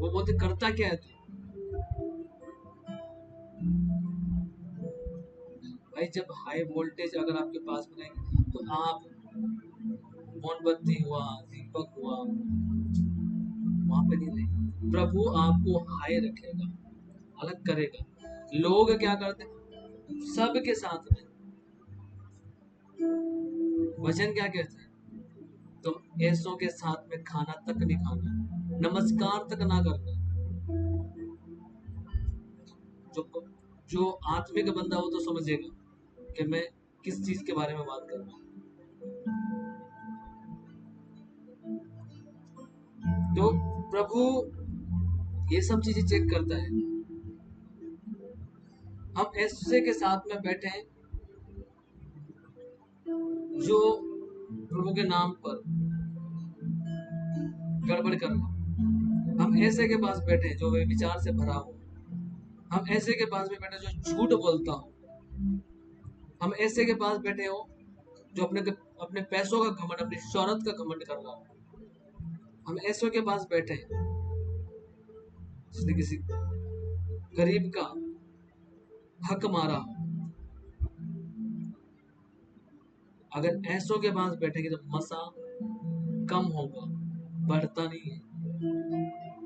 वो बोलते करता क्या है तू? भाई जब हाई वोल्टेज अगर आपके पास में रहेंगे तो आप मोमबत्ती हुआ, दीपक हुआ, वहां पे नहीं रहेंगे। प्रभु आपको हाई रखेगा, अलग करेगा। लोग क्या करते हैं सबके साथ में, वचन क्या कहते हैं, तुम ऐसों के साथ में खाना तक नहीं खाना, नमस्कार तक ना करना। जो आत्मिक बंदा हो तो समझेगा कि मैं किस चीज के बारे में बात कर रहा हूँ। तो प्रभु ये सब चीजें चेक करता है। हम ऐसे के साथ में बैठे हैं जो प्रभु के नाम पर गड़बड़ कर रहा हो। हम ऐसे के पास बैठे हैं जो विचार से भरा हो। हम ऐसे के पास भी बैठे जो झूठ बोलता हो। हम ऐसे के पास बैठे हो जो अपने पैसों का घमंड, अपनी शोहरत का घमंड कर रहा हो। हम ऐसों के पास बैठे हैं जिसने किसी गरीब का हक मारा हो। अगर ऐसों के पास बैठेंगे तो मसा कम होगा, बढ़ता नहीं है।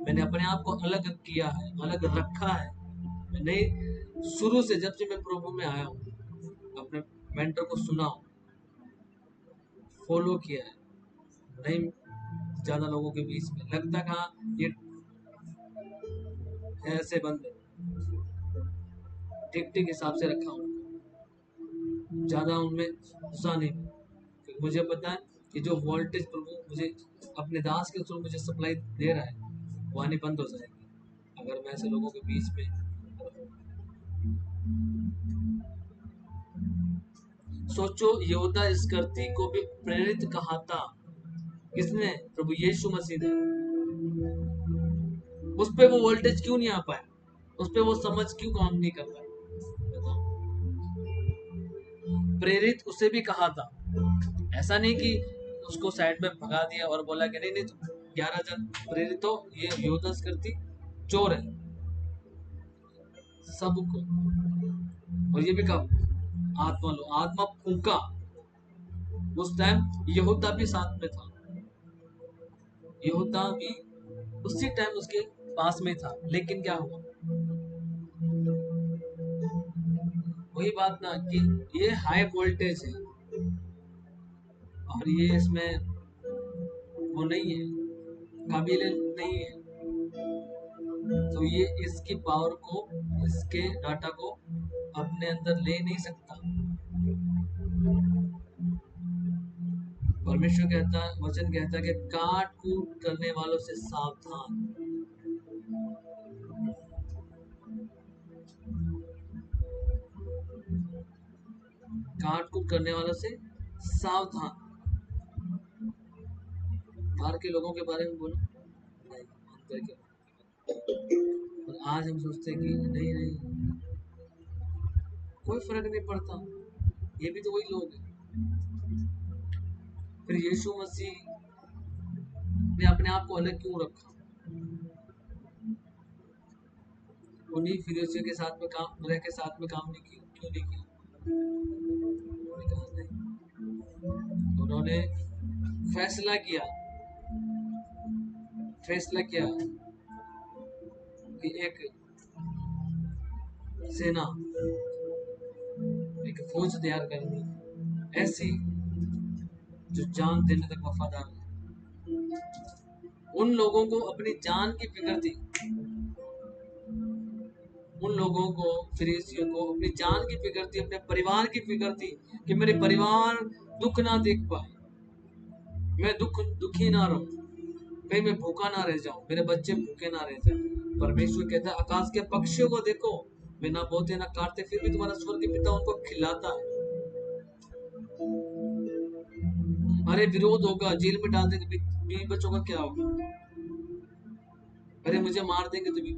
मैंने अपने आप को अलग किया है, अलग रखा है। मैंने शुरू से, जब से मैं प्रभु में आया हूँ, अपने मेंटर को सुना हूँ, फॉलो किया है। नहीं ज्यादा लोगों के बीच में लगता कहा ये ऐसे बंद, ठीक ठीक हिसाब से रखा हूँ, ज्यादा उनमें गुस्सा नहीं। क्योंकि मुझे पता है कि जो वोल्टेज प्रभु मुझे अपने दास के थ्रू मुझे सप्लाई दे रहा है, वो आनी बंद हो जाएगी अगर मैं ऐसे लोगों के बीच में। सोचो, यहूदा इस्करियोती को भी प्रेरित कहा था। किसने? प्रभु यीशु मसीह ने। उस पे वो वोल्टेज क्यों नहीं आ पाया? उस पे वो समझ क्यों काम नहीं कर पाया? प्रेरित उसे भी कहा था। ऐसा नहीं कि उसको साइड में भगा दिया और बोला कि नहीं नहीं तुम 11 जन प्रेरित हो, ये यहूदा इस्करियोती चोर है। सबको। और ये भी कहा आत्मा लो, आत्मा फूंका। उस टाइम यहूदा भी साथ में था। यहूदा भी उसी टाइम उसके पास में था, लेकिन क्या हुआ? वही बात ना कि ये हाई वोल्टेज है और ये इसमें वो नहीं है, काबिल नहीं है। तो ये इसकी पावर को, इसके डाटा को अपने अंदर ले नहीं सकता। परमेश्वर कहता है, वचन कहता है कि काट कूट करने वालों से सावधान। काट कूट करने वालों से सावधान। बाहर के लोगों के बारे में बोलो नहीं, अंदर के। और आज हम सोचते हैं कि नहीं नहीं कोई फर्क नहीं पड़ता, ये भी तो वही लोग हैं। फिर यीशु मसीह ने अपने आप को अलग क्यों रखा? उन्हीं फिलिस्तियों के साथ में काम रह के साथ में काम नहीं किया, क्यों नहीं किया? उन्होंने फैसला किया कि एक सेना, एक फौज तैयार करनी ऐसी जो जान देने तक वफादार है। उन लोगों को अपनी जान की फिक्र थी। उन लोगों को, फिलिस्तियों को अपनी जान की फिक्र थी, अपने परिवार की फिक्र थी कि मेरे परिवार दुख ना देख पाए, मैं दुखी ना रहूं, कहीं मैं भूखा ना रह जाऊं, मेरे बच्चे भूखे ना रह जाएं। परमेश्वर कहता है आकाश के पक्षियों को देखो, वे ना बोते ना काटते, फिर भी तुम्हारा स्वर्गीय पिता उनको खिलाता है। अरे विरोध होगा, जेल में डाल देंगे, बीवी बच्चों का क्या होगा? अरे मुझे मार देंगे तो भी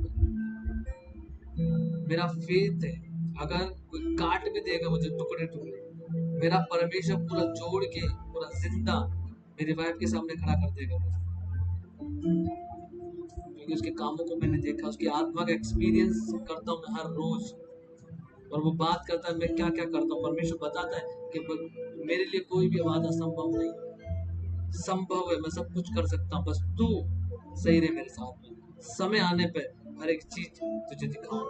मेरा फेथ है, अगर कोई काट भी देगा मुझे टुकड़े टुकड़े, मेरा परमेश्वर पूरा जोड़ के, पूरा जिंदा मेरी वाइफ के सामने खड़ा कर देगा मुझे। क्योंकि उसके कामों को मैंने देखा, उसकी आत्मा का एक्सपीरियंस करता हूँ मैं हर रोज। और वो बात करता है मैं क्या क्या करता हूँ, परमेश्वर बताता है कि मेरे लिए कोई भी बात असंभव नहीं, संभव है, मैं सब कुछ कर सकता हूँ, बस तू सही रहे मेरे साथ में। समय आने पर हर एक चीज तुझे दिखाऊं,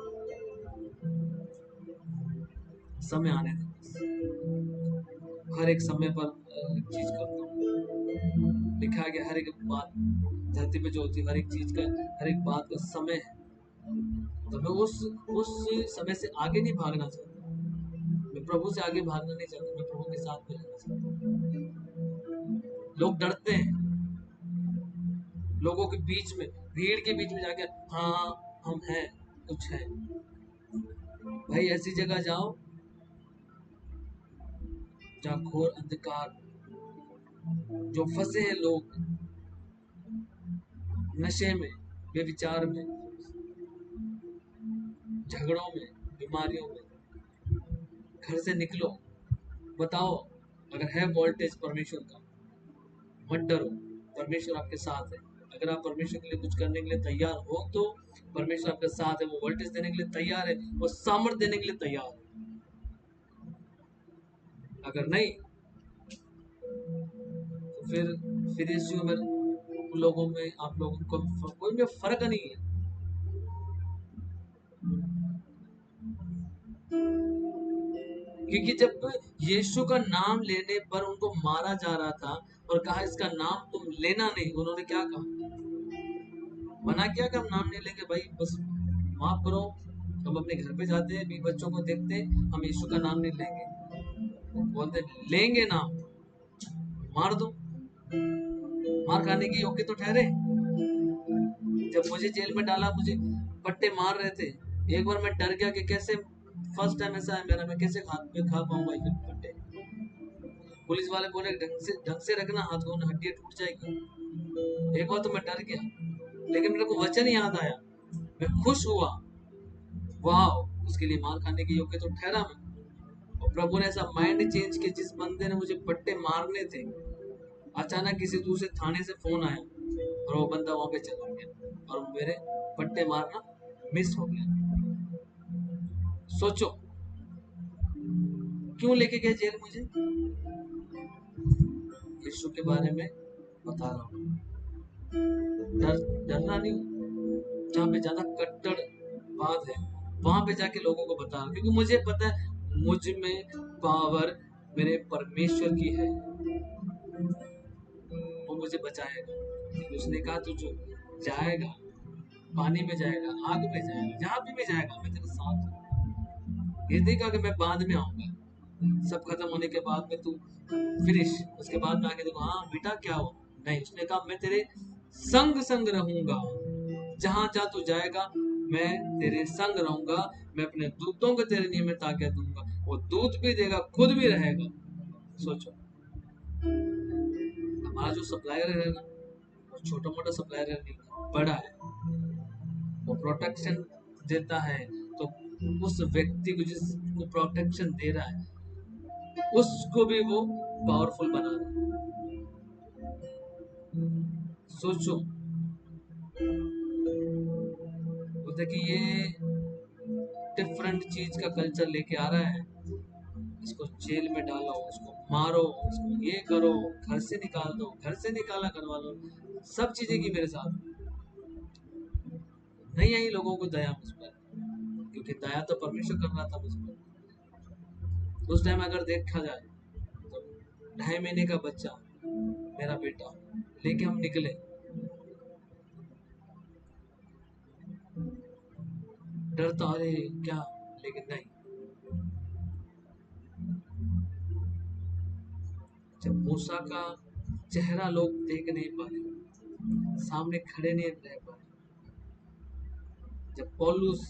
समय आने दे, हर एक समय पर चीज करता हूँ। लिखा है कि हर एक बात धरती पे जो होती है, हर एक चीज का, हर एक बात का समय है। तो मैं उस समय से आगे नहीं भागना चाहता, मैं प्रभु से आगे भागना नहीं चाहता, मैं प्रभु के साथ में रहना चाहता। लोग डरते हैं, लोगों के बीच में, भीड़ के बीच में जाके हाँ हम हैं, कुछ है, भाई ऐसी जगह जाओ जहाँ घोर अंधकार, जो फंसे हैं लोग नशे में, बेविचार में, झगड़ों में, बीमारियों में, घर से निकलो, बताओ अगर है वोल्टेज परमेश्वर का, मत डरो, परमेश्वर आपके साथ है। अगर आप परमेश्वर के लिए कुछ करने के लिए तैयार हो तो परमेश्वर आपके साथ है, वो वोल्टेज देने के लिए तैयार है, वो सामर्थ देने के लिए तैयार है। अगर नहीं तो फिर इस युग में लोगों में, आप लोगों को कोई में फर्क नहीं है। क्योंकि जब यीशु का नाम लेने पर उनको मारा जा रहा था और कहा इसका नाम तुम लेना नहीं, उन्होंने क्या कहा? मना किया कि हम नाम नहीं लेंगे, भाई बस माफ करो, हम अपने घर पे जाते हैं, भी बच्चों को देखते हैं, हम यीशु का नाम नहीं लेंगे। बोलते लेंगे नाम, मार दो, मार खाने की योग्य तो ठहरे। जब मुझे जेल में डाला, मुझे पट्टे मार रहे थे, एक बार मैं डर गया कि कैसे, फर्स्ट टाइम ऐसा है मेरा, मैं कैसे खा पाऊंगा ये पट्टे। पुलिस वाले बोले ढंग से रखना हाथ को, हड्डियां टूट जाएगी। एक बार तो मैं डर गया, लेकिन मेरे को वचन याद आया, मैं खुश हुआ, वाह, उसके लिए मार खाने की योग्य तो ठहरा मैं। और प्रभु ने ऐसा माइंड चेंज किया, जिस बंदे ने मुझे पट्टे मारने थे, अचानक किसी दूसरे थाने से फोन आया और वो बंदा वहां पे चला गया और मेरे पट्टे मारना मिस हो गया। सोचो क्यों लेके गए जेल मुझे? यीशु के बारे में बता रहा हूँ। डरना नहीं, जहाँ पे ज्यादा कट्टरवाद है वहां पे जाके लोगों को बता, क्योंकि मुझे पता है मुझ में पावर मेरे परमेश्वर की है, वो मुझे बचाएगा। उसने कहा तू जो जाएगा, पानी में जाएगा, आग में जाएगा, जहां भी जाएगा मैं तेरे साथ हूँ। ये नहीं कहा कि मैं बाद में आऊंगा, सब खत्म होने के बाद में तू फिनिश, उसके बाद में आके देखो हाँ बेटा क्या हो, नहीं, उसने कहा मैं तेरे संग संग रहूंगा, जहां जा तू जाएगा मैं तेरे संग रहूंगा, मैं अपने दूतों को तेरे नियमित आज्ञा दूंगा, वो दूत भी देगा, खुद भी रहेगा। सोचो, हमारा जो सप्लायर है ना, वो छोटा मोटा सप्लायर नहीं, बड़ा है, वो प्रोटेक्शन देता है, तो उस व्यक्ति को जिसको प्रोटेक्शन दे रहा है उसको भी वो पावरफुल बना रहा है। सोचो, बोलते कि ये डिफरेंट चीज का कल्चर लेके आ रहा है, इसको जेल में डालो, इसको मारो, इसको ये करो, घर से निकाल दो, घर से निकाला घर वालों, सब चीजें की मेरे साथ। नहीं आई लोगों को दया मुझ पर, क्योंकि दया तो परमेश्वर कर रहा था मुझ पर। उस टाइम अगर देखा जाए तो 2.5 महीने का बच्चा, मेरा बेटा, लेके हम निकले, डरता अरे क्या, लेकिन नहीं, जब मूसा का चेहरा लोग देख नहीं पाए, सामने खड़े नहीं रह पाए, जब पौलुस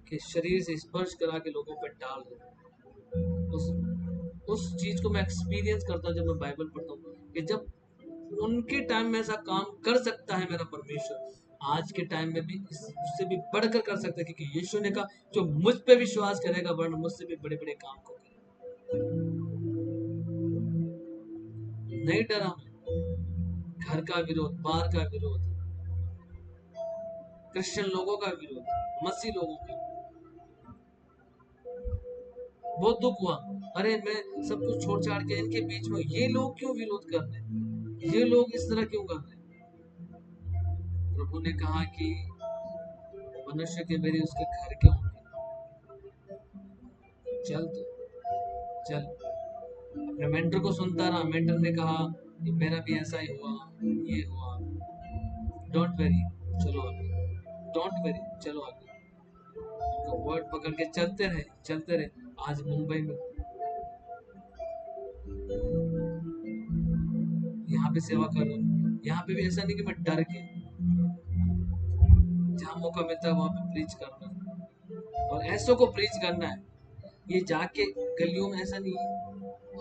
के शरीर से स्पर्श करा के लोगों पर डाल रहे, उस चीज को मैं एक्सपीरियंस करता हूँ जब मैं बाइबल पढ़ता हूँ, कि जब उनके टाइम में ऐसा काम कर सकता है मेरा परमेश्वर, आज के टाइम में भी इससे भी बढ़कर कर सकता है, क्योंकि यीशु ने कहा जो मुझ पे विश्वास करेगा वरना मुझसे भी बड़े बड़े काम को करेगा। नहीं डरा मैं, घर का विरोध, बाहर का विरोध, क्रिश्चियन लोगों का विरोध, मसीह लोगों का, बहुत दुख हुआ, अरे मैं सब कुछ छोड़ छाड़ के इनके बीच में, ये लोग क्यों विरोध कर रहे, ये लोग इस तरह क्यों कर रहे। प्रभु ने कहा कि मनुष्य के मेरे उसके घर के होंगे, चल तो चल। अपने मेंटर को सुनता रहा, मेंटर ने कहा कि मेरा भी ऐसा ही हुआ, ये हुआ, डोंट वेरी, चलो आगे, डोंट वेरी, चलो आगे, उनका वर्ड पकड़ के चलते रहे। आज मुंबई में यहाँ पे सेवा कर रहा हूँ, यहाँ पे भी ऐसा नहीं कि मैं डर के, जहाँ मौका मिलता है वहां पे प्रीच कर रहा हूँ। और ऐसों को प्रीच करना है। ये जाके गलियों में ऐसा नहीं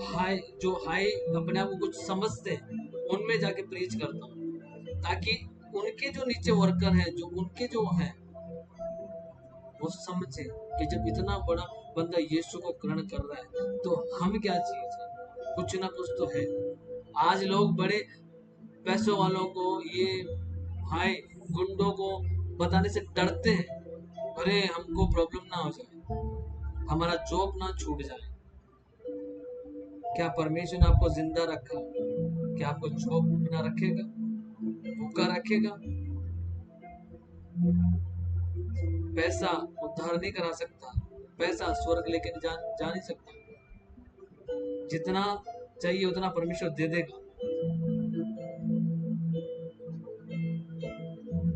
हाई जो हाई अपने आप को कुछ समझते हैं उनमें जाके प्रीच करता हूँ, ताकि उनके जो नीचे वर्कर हैं, जो उनके जो हैं, वो समझे कि जब इतना बड़ा बंदा यीशु को ग्रहण कर रहा है तो हम क्या चीज है, कुछ ना कुछ तो है। आज लोग बड़े पैसों वालों को, ये हाय गुंडों को बताने से डरते हैं, अरे हमको प्रॉब्लम ना हो जाए, हमारा जॉब ना छूट जाए। क्या परमेश्वर ने आपको जिंदा रखा? क्या आपको जॉब ना रखेगा, भूखा रखेगा? पैसा उद्धार नहीं करा सकता, पैसा स्वर्ग लेके जा नहीं सकता। जितना चाहिए उतना परमेश्वर दे देगा।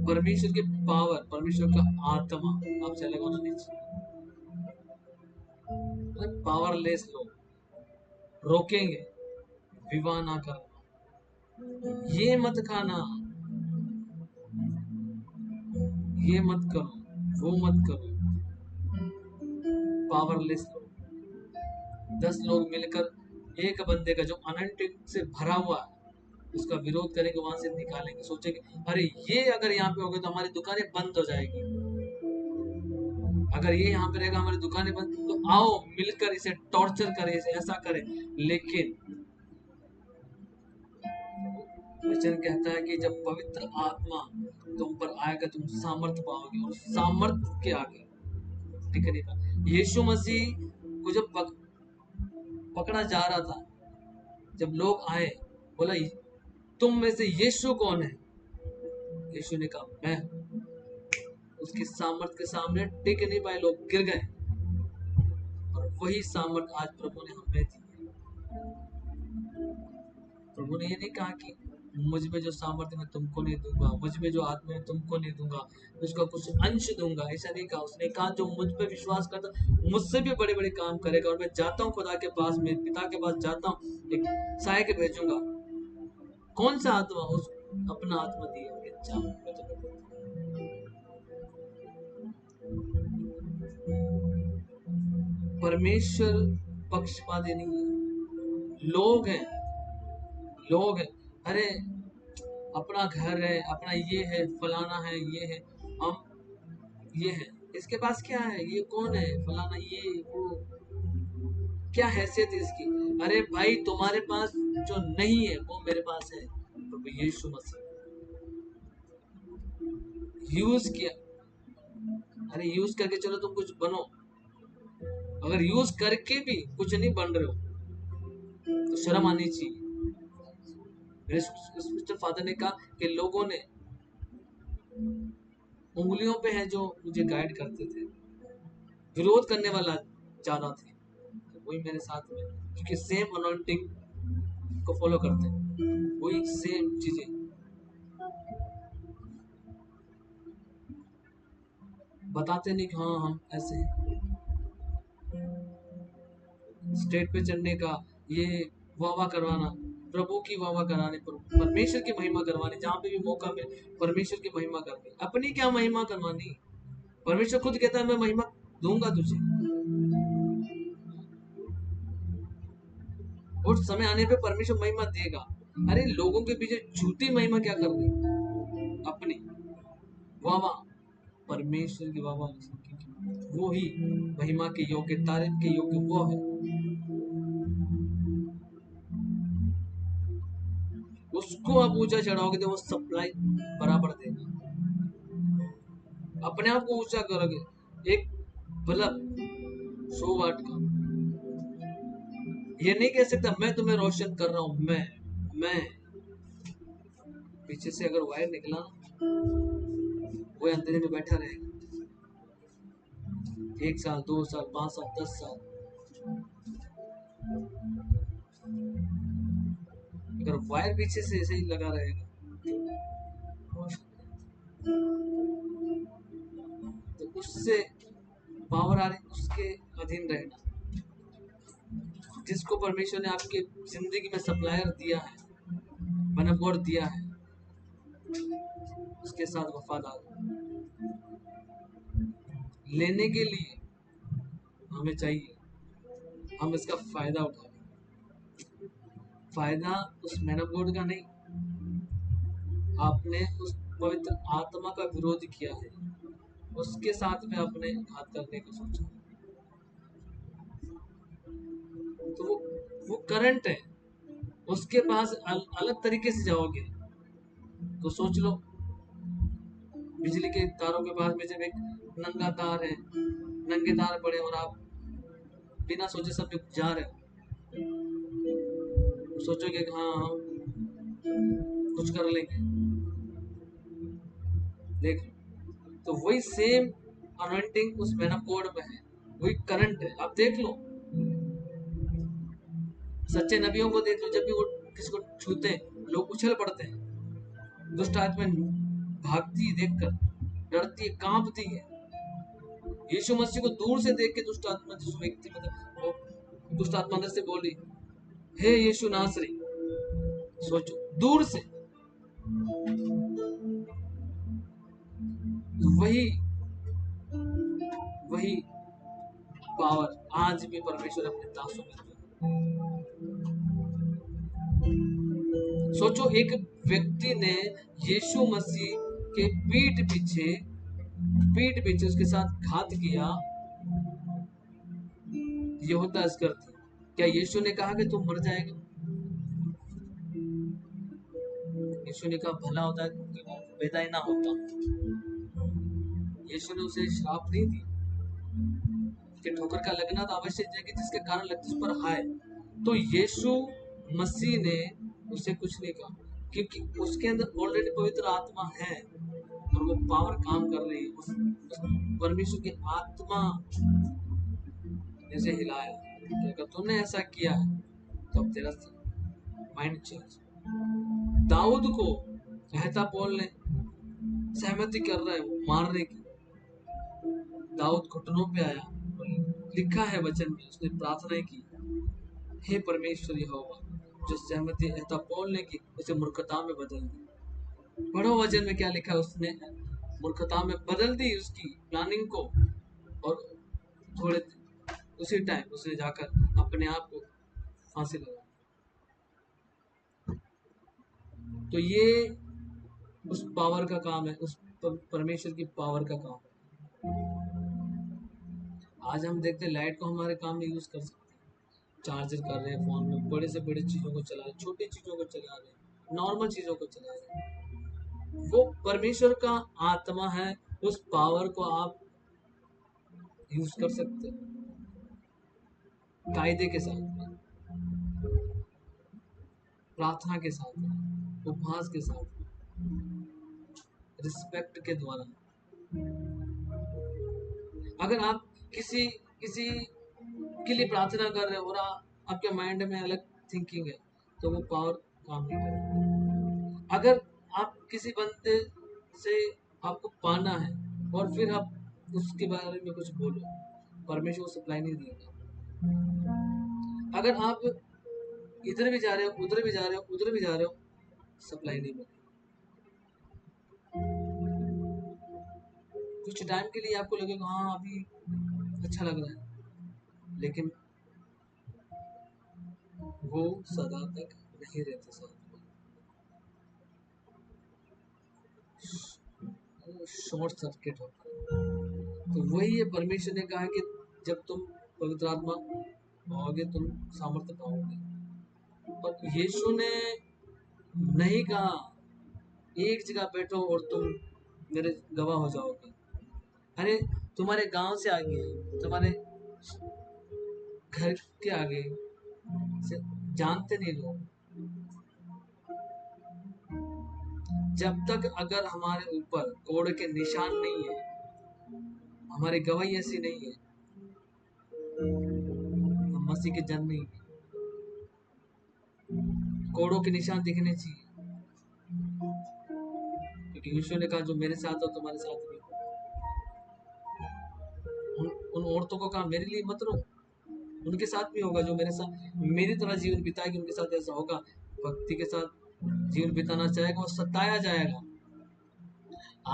परमेश्वर की पावर, परमेश्वर का आत्मा आप चलेगा ना नीचे। पावरलेस लोग रोकेंगे विवाह ना करना, ये मत खाना, ये मत करो, वो मत करो। पावरलेस लोग, 10 लोग मिलकर एक बंदे का जो अनंटिक से भरा हुआ है उसका विरोध करेंगे, वहां से निकालेंगे, सोचेंगे अरे ये अगर यहाँ पे हो गए तो हमारी दुकानें बंद हो जाएगी, अगर ये यहाँ पे रहेगा हमारी दुकानें बंद, तो आओ मिलकर इसे टॉर्चर करें, इसे ऐसा करें। लेकिन वचन कहता है कि जब पवित्र आत्मा तुम पर आएगा तुम सामर्थ्य पाओगे, और सामर्थ्य के आगे टिकने का। यीशु मसीह को जब पकड़ा जा रहा था, जब लोग आए, बोला तुम में से यीशु कौन है? यीशु ने कहा मैं। उसकी सामर्थ्य के सामने टिक नहीं पाए, लोग गिर गए। और वही सामर्थ्य आज प्रभु ने हमें दी। प्रभु ने ये नहीं कहा कि मुझ में जो सामर्थ्य मैं तुमको नहीं दूंगा, मुझ में जो आत्मा है तुमको नहीं दूंगा, उसका कुछ अंश दूंगा, ऐसा नहीं कहा। उसने कहा जो मुझ पे विश्वास करता मुझसे भी बड़े बड़े काम करेगा। और मैं जाता हूँ खुदा के पास, मेरे पिता के पास जाता हूँ, एक साय के भेजूंगा। कौन सा आत्मा? उस अपना आत्मा दिया कि जाओ। परमेश्वर पक्षपाती नहीं है। लोग हैं, लोग हैं, अरे अपना घर है, अपना ये है, फलाना है, ये है, हम ये है, इसके पास क्या है, ये कौन है, फलाना, ये वो, क्या हैसियत है इसकी? अरे भाई तुम्हारे पास जो नहीं है वो मेरे पास है, प्रभु यीशु मसीह यूज किया। अरे यूज करके चलो तुम कुछ बनो, अगर यूज करके भी कुछ नहीं बन रहे हो तो शर्म आनी चाहिए। मेरे फादर ने कहा कि लोगों ने उंगलियों पे है जो मुझे गाइड करते थे, विरोध करने वाला ज्यादा थे, तो वही मेरे साथ में, क्योंकि सेम अनॉइंटिंग को फॉलो करते हैं, वही सेम चीजें। बताते नहीं कि हाँ हम ऐसे हैं। स्टेट पे चढ़ने का, ये वाह करवाना, प्रभु की वाह कराने, परमेश्वर की महिमा करवानी, जहां पे भी मौका मिले परमेश्वर की महिमा करनी। अपनी क्या महिमा करवानी? परमेश्वर खुद कहता है मैं महिमा दूंगा तुझे, और समय आने पे परमेश्वर महिमा देगा। अरे लोगों के पीछे झूठी महिमा क्या करनी? अपनी वाह, परमेश्वर की वाह, वो ही महिमा के योग्य, तारीफ के योग्य वो है। उसको आप ऊंचा चढ़ाओगे तो वो सप्लाई बराबर देगा। अपने आप को ऊंचा करोगे, एक बल्ब 100 वाट का, ये नहीं कह सकता मैं तुम्हें रोशन कर रहा हूं, मैं पीछे से अगर वायर निकला वो अंधेरे में बैठा रहेगा 1 साल 2 साल 5 साल 10 साल। अगर वायर पीछे से ऐसे ही लगा रहेगा तो उससे पावर आ रही, उसके अधीन रहना। जिसको परमेश्वर ने आपके जिंदगी में सप्लायर दिया है, बनगौर दिया है, उसके साथ वफादार लेने के लिए हमें चाहिए, हम इसका फायदा उठाएं। फायदा उस मैन ऑफ गॉड का नहीं, आपने उस पवित्र आत्मा का विरोध किया है, उसके साथ में आपने घात करने का सोचा, तो वो करंट है, उसके पास अलग तरीके से जाओगे तो सोच लो, बिजली के तारों के पास में जब एक नंगा तार है, नंगे तार पड़े और आप बिना सोचे समझे जा रहे हो, सोचोगे कि हाँ हम कुछ कर लेंगे, देख तो वही सेम अनॉइंटिंग उस मैन ऑफ गॉड में है, वही करंट है। आप देख लो सच्चे नबियों को, देख लो जब भी वो किसी को छूते लोग उछल पड़ते हैं, दुष्ट आत्मा भागती है, देखकर डरती है, कांपती है। यीशु मसीह को दूर से देख के दुष्ट आत्मा, जिस व्यक्ति मतलब दुष्ट आत्मा अंदर से बोली, हे यीशु नासरी, सोचो दूर से, तो वही पावर आज भी परमेश्वर अपने दासों में रखा। सोचो एक व्यक्ति ने यीशु मसीह के पीठ पीछे उसके साथ घात किया, यहूदा इस्करियोती। क्या यीशु ने कहा कि तुम मर जाएगा? यीशु ने कहा भला होता है कि वो पैदा ही ना होता। यीशु ने उसे श्राप नहीं दी कि ठोकर का लगना तो आवश्यक है कि जिसके कारण लगती उस पर हाय, तो यीशु मसीह ने उसे कुछ नहीं कहा, क्योंकि उसके अंदर ऑलरेडी पवित्र आत्मा है और वो पावर काम कर रही है। उस परमेश्वर की आत्मा ने हिलाया कि अगर तूने ऐसा किया है तो अब तेरा माइंड चेंज। दाऊद को अहतापोल ने सहमति कर रहा है वो मारने की, दाऊद घुटनों पे आया, लिखा है वचन में, उसने प्रार्थना की, हे परमेश्वर यहोवा, जो सहमति अहतापोल ने की उसे मूर्खता में बदल दी। पढ़ो वचन में क्या लिखा है, उसने मूर्खता में बदल दी उसकी प्लानिंग को, और थोड़े उसी टाइम उसने जाकर अपने आप को फांसी लगा। तो ये उस पावर का काम है, उस परमेश्वर की पावर का काम है। आज हम देखते हैं लाइट को हमारे काम में यूज कर सकते हैं, चार्जर कर रहे हैं फोन में, बड़े से बड़े चीजों को चला रहे हैं, छोटी चीजों को चला रहे हैं, नॉर्मल चीजों को चला रहे हैं। वो परमेश्वर का आत्मा है, उस पावर को आप यूज कर सकते हैं कायदे के साथ, प्रार्थना के साथ, उपवास के साथ, रिस्पेक्ट के द्वारा। अगर आप किसी के लिए प्रार्थना कर रहे हो और आपके माइंड में अलग थिंकिंग है तो वो पावर काम नहीं करेगी। अगर आप किसी बंदे से आपको पाना है और फिर आप उसके बारे में कुछ बोलो, परमेश्वर सप्लाई नहीं देगा। अगर आप इधर भी जा रहे हो, उधर भी जा रहे हो, उधर भी जा रहे हो, सप्लाई नहीं मिलेगी। कुछ टाइम के लिए आपको लगेगा हाँ अभी अच्छा लग रहा है, लेकिन वो सदा तक नहीं रहते साथ में, शॉर्ट सर्किट होता है। तो वही है, परमेश्वर ने कहा कि जब तुम पवित्र आत्मा पाओगे तुम सामर्थ्य पाओगे, और यीशु ने नहीं कहा एक जगह बैठो और तुम मेरे गवाह हो जाओगे। अरे तुम्हारे गांव से आगे, तुम्हारे घर के आगे से जानते नहीं लोग, जब तक अगर हमारे ऊपर कोड़ के निशान नहीं है, हमारी गवाही ऐसी नहीं है, हम मसीह के जन नहीं है। कोड़ों के निशान दिखने चाहिए, क्योंकि यीशु ने कहा जो मेरे साथ हो तुम्हारे साथ भी। उन औरतों को कहा मेरे लिए मत रो, उनके साथ भी होगा जो मेरे साथ मेरी तरह जीवन बिताएगी, उनके साथ ऐसा होगा। भक्ति के साथ जीवन बिताना चाहेगा वो सताया जाएगा।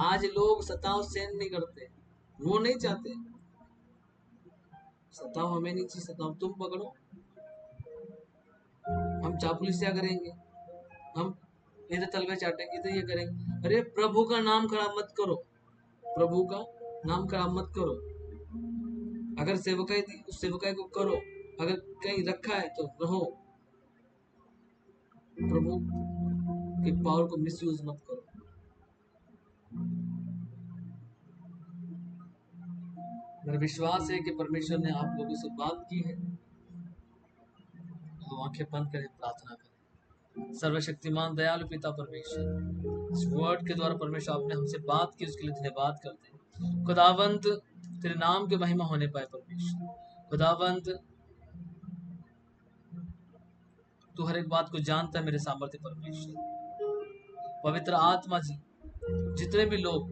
आज लोग सताव सहन नहीं करते, वो नहीं चाहते, सताओ हमें नहीं चाहिए, सताओ तुम पकड़ो, हम चापलूसिया करेंगे, हम इधर तलवे चाटेंगे, इधर ये करेंगे। अरे प्रभु का नाम खराब मत करो, प्रभु का नाम खराब मत करो। अगर सेवकाई दी उस सेवकाई को करो, अगर कहीं रखा है तो रहो। प्रभु की पावर को मिसयूज मत करो। मेरा विश्वास है कि परमेश्वर ने आप लोगों से बात की है। तो आंखें बंद करें, प्रार्थना करें। सर्वशक्तिमान दयालु पिता परमेश्वर, इस वर्ड के द्वारा परमेश्वर आपने हमसे बात की, उसके लिए धन्यवाद करते हैं। खुदावंत तेरे नाम की महिमा होने पाए परमेश्वर। खुदावंत तू हर एक बात को जानता है मेरे सामर्थ्य परमेश्वर। पवित्र आत्मा जी, जितने भी लोग,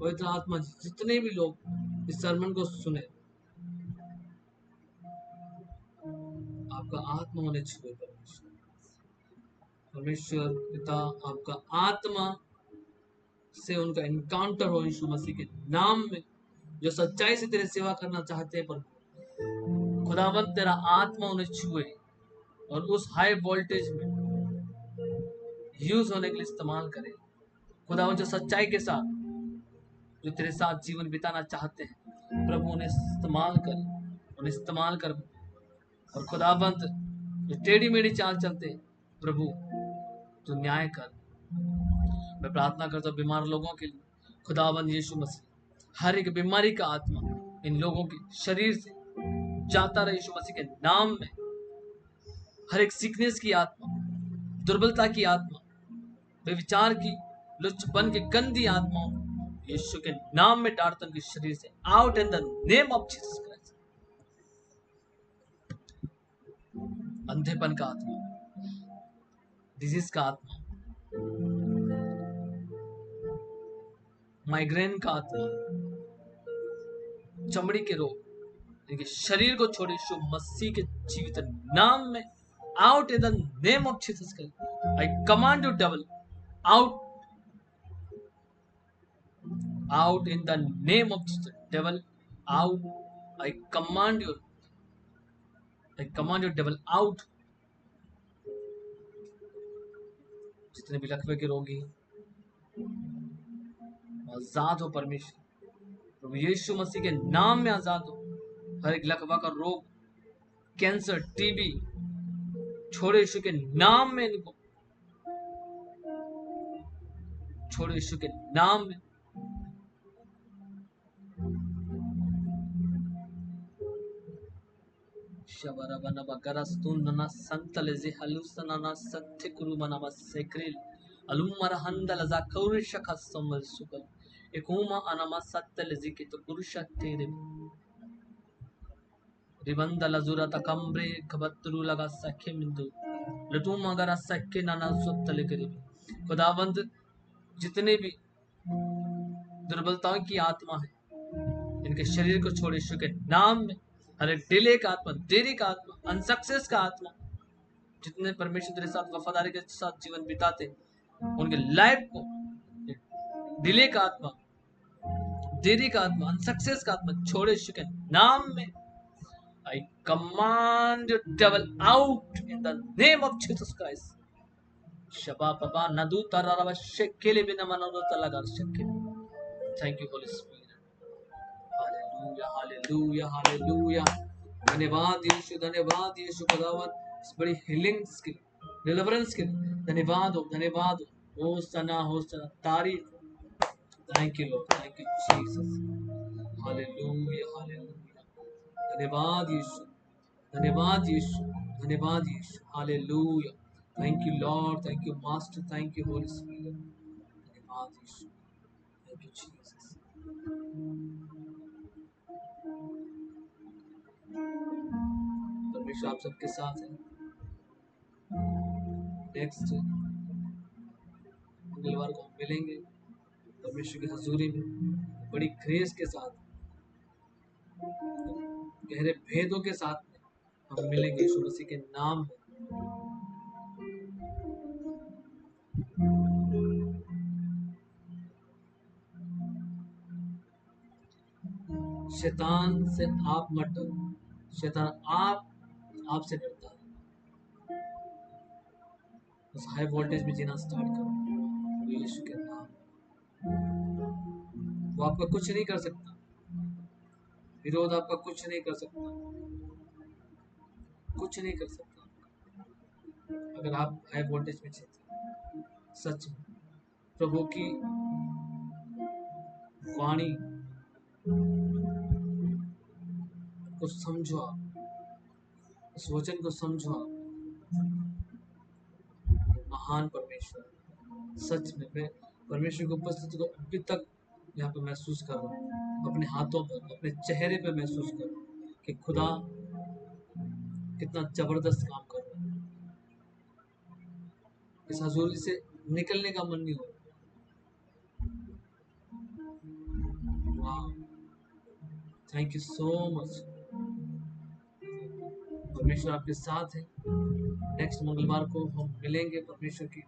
पवित्र आत्मा जी, जितने भी लोग इस सरमन को सुने, आपका आत्मा उन्हें छुए परमेश्वर। परमेश्वर पिता, आपका आत्मा से उनका एनकाउंटर हो यीशु मसीह के नाम में। जो सच्चाई से तेरे सेवा करना चाहते हैं पर खुदावंत तेरा आत्मा उन्हें छुए और उस हाई वोल्टेज में यूज होने के लिए इस्तेमाल करे। खुदावंत जो सच्चाई के साथ, जो तेरे साथ जीवन बिताना चाहते हैं, प्रभु उन्हें इस्तेमाल कर, उन्हें इस्तेमाल कर। और खुदावंत जो टेढ़ी मेढ़ी चाल चलते, प्रभु तू न्याय कर। मैं प्रार्थना करता हूँ बीमार लोगों के लिए, खुदावंत यीशु मसीह, हर एक बीमारी का आत्मा इन लोगों के शरीर से जाता रहे यीशु मसीह के नाम में। हर एक सिकनेस की आत्मा, दुर्बलता की आत्मा, व्यभिचार की, लुच्चपन की गंदी आत्माओं यीशु के नाम में डालता उनके शरीर से out in the name of Jesus Christ. अंधेपन का आत्मा, डिजीज का आत्मा, माइग्रेन का आत्मा, चमड़ी के रोग, इनके शरीर को छोड़े यीशु मसीह के जीवित नाम में out in the name of Jesus Christ. I command you devil out, out in the name of Jesus. Devil out. I command you devil out. जितने भी लकवे के रोगी आजाद हो परमेश्वर, प्रभु यीशु मसीह के नाम में आजाद हो। हर एक लकवा का रोग, कैंसर, टीबी छोड़े यीशु के नाम में, इनको छोड़े यीशु के नाम में। शबरबना बगरस्तुनना संतलजे हलुसनना सत्य कुरुमना सेक्रिल अलुमर हंदलजा कौरिशख समल सुकल एकूमा अनमा सत्तलजी के तो पुरुषत्तेरे रिबंदल जुरा तकम्ब्रे खबत्तरू लगा सखे मिंदु लटू मगरा सखे नाना सुत्तले करीब। खुदावंद जितने भी दुर्बलताओं की आत्मा है, इनके शरीर को छोड़े यीशु के नाम में। हर एक डिले का आत्मा, देरी का आत्मा, अनसक्सेस का आत्मा, जितने परमेश्वर तेरे साथ वफादारी के साथ जीवन बिताते, उनके लाइफ को डिले का आत्मा, देरी का आत्मा, अनसक्सेस का आत्मा छोड़े यीशु के नाम में। I command you devil out in the name of Jesus Christ. Shaba Baba Nadu Tararava Shekele Binamanado Talagar Shekele. Thank you, Holy Spirit. Hallelujah, hallelujah, hallelujah. धन्यवाद यीशु, धन्यवाद यीशु खुदावन, इस बड़ी हीलिंग के, डिलीवरेंस के धन्यवाद हो, धन्यवाद हो सना तारीफ। Thank you Lord, thank you Jesus. Hallelujah, hallelujah. धन्यवाद यीशु, धन्यवाद यीशु, धन्यवाद यीशु। हालेलुया। Thank you Lord, thank you master, thank you Holy Spirit. धन्यवाद यीशु, थैंक यू जीसस। परमेश्वर आप सबके साथ है। नेक्स्ट मंगलवार को हम मिलेंगे परमेश्वर की हजूरी में, बड़ी ग्रेस के साथ, गहरे भेदों के साथ हम मिलेंगे यीशु मसीह के नाम में। शैतान से आप मत डरो, शैतान आपसे डरता है। उस हाई वोल्टेज में जीना स्टार्ट करो यीशु के नाम। वो आपका कुछ नहीं कर सकता, विरोध आपका कुछ नहीं कर सकता, कुछ नहीं कर सकता अगर आप हाई वोल्टेज में जीते। सच में प्रभु की वाणी को समझो, आप इस वचन को समझो। आप महान परमेश्वर, सच में मैं परमेश्वर की उपस्थिति को अभी तक यहाँ पे महसूस कर रहा हूँ, अपने हाथों पर, अपने चेहरे पे महसूस कर रहा हूँ कि खुदा कितना जबरदस्त काम कर रहा है। इस हजूरी से निकलने का मन नहीं हो रहा। वाह, थैंक यू सो मच। परमेश्वर आपके साथ है। नेक्स्ट मंगलवार को हम मिलेंगे परमेश्वर की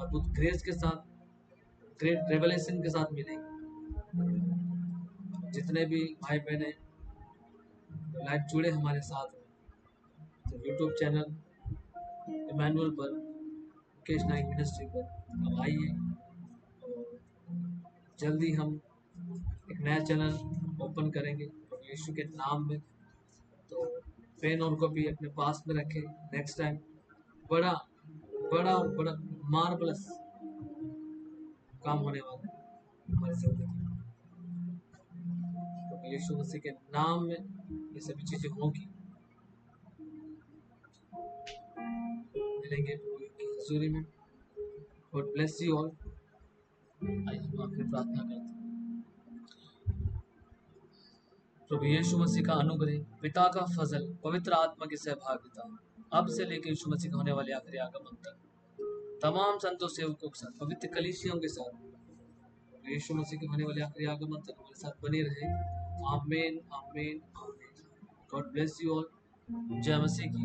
अद्भुत ग्रेस के साथ, ग्रेट रेवलेशन के साथ मिलेंगे। जितने भी भाई बहने लाइव जुड़े हमारे साथ में, तो यूट्यूब चैनल इमैनुअल पर, मुकेश नाइक मिनिस्ट्री पर अब आइए, और जल्दी हम एक नया चैनल ओपन करेंगे और यीशु के नाम में। तो पेन और कॉपी अपने पास में रखें। नेक्स्ट टाइम बड़ा बड़ा बड़ा मार्वलस काम होने वाला है हमारी जिंदगी में। तो यीशु मसीह के नाम में ये सभी चीजें होगी। मिलेंगे प्रभु की हजूरी में। God bless you all. आइए हम आखिरी प्रार्थना करते हैं। प्रभु यीशु मसीह का अनुग्रह, पिता का फजल, पवित्र आत्मा की सहभागिता अब से लेकर यीशु मसीह का होने वाले आखिरी आगमन तक तमाम संतों सेवकों के साथ, पवित्र कलीसियों के साथ, यीशु मसीह के होने वाले आखिरी आगमन तक हमारे साथ बने रहे। आमीन आमीन आमीन। God bless you all. जय मसीह की।